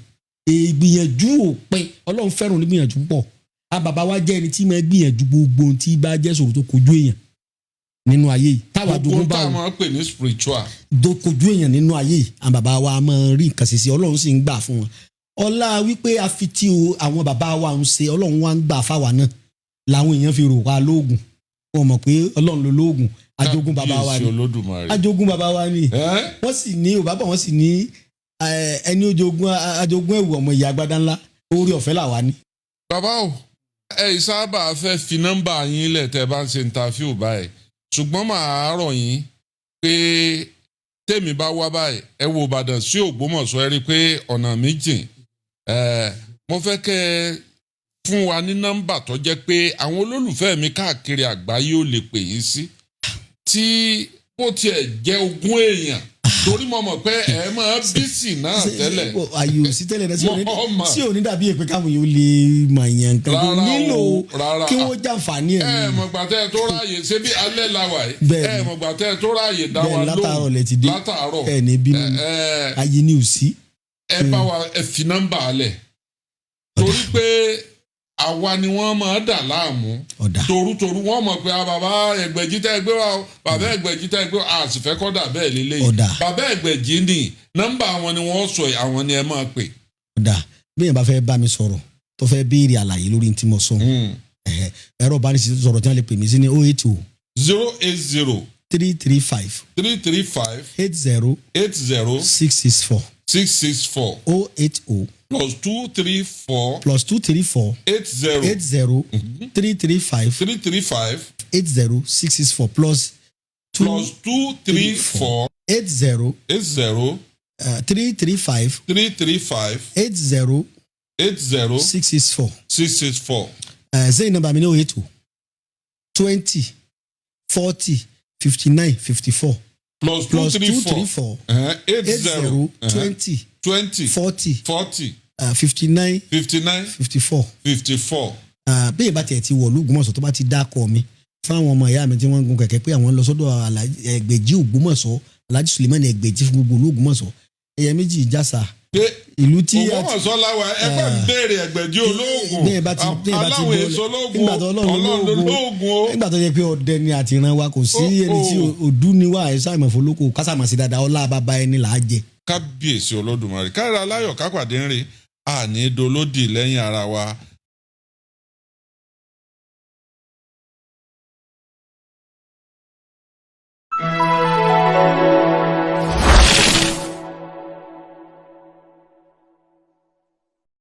ìgbìyànjú òpin Ọlọ́run fẹ́ràn onígbìyànjú pọ̀ a bàbá wa jẹ́ ẹni tí máa gbìyànjú gbogbo ohun tí bá jẹ́ sọ̀rọ̀ tó kojú èèyàn nínú ayé yìí táwa dogun bá wọn. gbogbo táwọn pè ní spiritual. kojú èèyàn nínú ayé yìí àwọn bàbá wa máa rí nǹkan ṣe sí Ọlọ́run sì ń gbà fún wọn ọlá wípé a fi tí àwọn bàbá wa ń ṣe Ọlọ́run wa ń gbà fáwa náà làwọn èèyàn fi rò wá lóògùn wọn mọ̀ pé Ọlọ́run ló lóògùn ajogun bàbá wa ni ajogun bàbá wa ni wọ́n sì ní òbá bọ̀ wọ́n sì ní ẹni ajogun ẹ̀wù ọmọ ìyá agbádá ńlá orí ọ̀fẹ́ làwa ní. bàbá o ẹ sábà fẹ́ fi nọ́mbà yín lẹ̀ tẹ́ bá ń ṣe ìntàfíù báyìí ṣùgbọ́n màá rọ̀ yín pé tèmi bá wá báyìí ẹ wo Ìbàdàn sí Ògbómọ̀ṣọ́ ẹ rí i pé ọ̀nà mi jìn mo fẹ́ kẹ́ ẹ fún wa ní nọ́mbà tó jẹ́ pé àwọn olólùfẹ́ mi káàkiri àgbáyé ò lè pè yín sí tí bó tiẹ̀ jẹ́ ogún èèyàn torí mo mọ̀ pé ẹ máa bísì náà tẹ́lẹ̀. àyè ò sí tẹ́lẹ̀ náà sí òní dàbí èpè káwọn yóò lè mọ̀ yẹn nǹkan tó nílò kí wọ́n jàǹfààní ẹ̀. ẹ mọ̀gbà tẹ́ ẹ tó ráàyè ṣé bí alẹ́ la wà yìí ẹ mọ̀gbà tẹ́ ẹ tó ráàyè dá wa lóhùn látàárọ̀ lẹ ti dé látàárọ̀ ẹ ní bínú ayé ni ò sí. ẹ bá wa ẹ fi nọ́mbà alẹ̀ torí pé àwa ni wọ́n máa dà láàmú torutoru wọ́n mọ̀ pé bàbá Ẹgbẹ̀jì tẹ́ gbé wa bàbá Ẹgbẹ̀jì tẹ́ gbé wa àsìfẹ́ kọ́ dà bẹ́ẹ̀ lélẹ́yìí bàbá Ẹgbẹ̀jì ni nọ́mbà àwọn ni wọ́n sọ àwọn ni ẹ máa pè. ọ̀dà bí yẹn bá fẹ́ bá mi sọ̀rọ̀ tó fẹ́ béèrè àlàyé lórí tí mo sọ ẹ̀rọ ìbánisọ̀rọ̀ tí wọ́n lè pè mí sí ní 080 080 335 335 80 80 664 664 080 +234 +234 80 335 335 80 664 +234 80 80 335 335 80 80 664 664. Zayn number mi ní 080 20 40 59 54 plus plus 234 234 80 20 40 40 59 59 54. 54. Bẹ́ẹ̀ bá tiẹ̀ ti wọ̀ l'Ògbómọ̀ṣọ́ tó bá ti dákọ̀ mi fáwọn ọmọ ìyá mi tí wọ́n ń gun kẹ̀kẹ́ pé àwọn lọ sọ́dọ̀ Ẹgbẹ̀jì Ògbómọ̀ṣọ́ Alhaji Sulemani Ẹgbẹ̀jì fún gbogbo l'Ògbómọ̀ṣọ́ ẹ̀yẹ méjì ìjàsà ìlú tí Ògbómọ̀ṣọ́ láwa ẹgbẹ́ ń béèrè Ẹgbẹ̀jì olóògùn aláwọ̀ èso olóògùn ọlọ́run olóògùn o. nígbà tó yẹ pé ọdẹ ni àtìrán wa kò sí ẹni tí òdú ni wà ẹ̀ sáà ìmọ̀fọ́lókò kásàmọ̀sí dáadáa ọlá bàbá ẹni là á jẹ. Kábíyèsí Olódùmarè kára aláyọ̀ kápàdé ń rè àní dolódì lẹ́yìn ara wa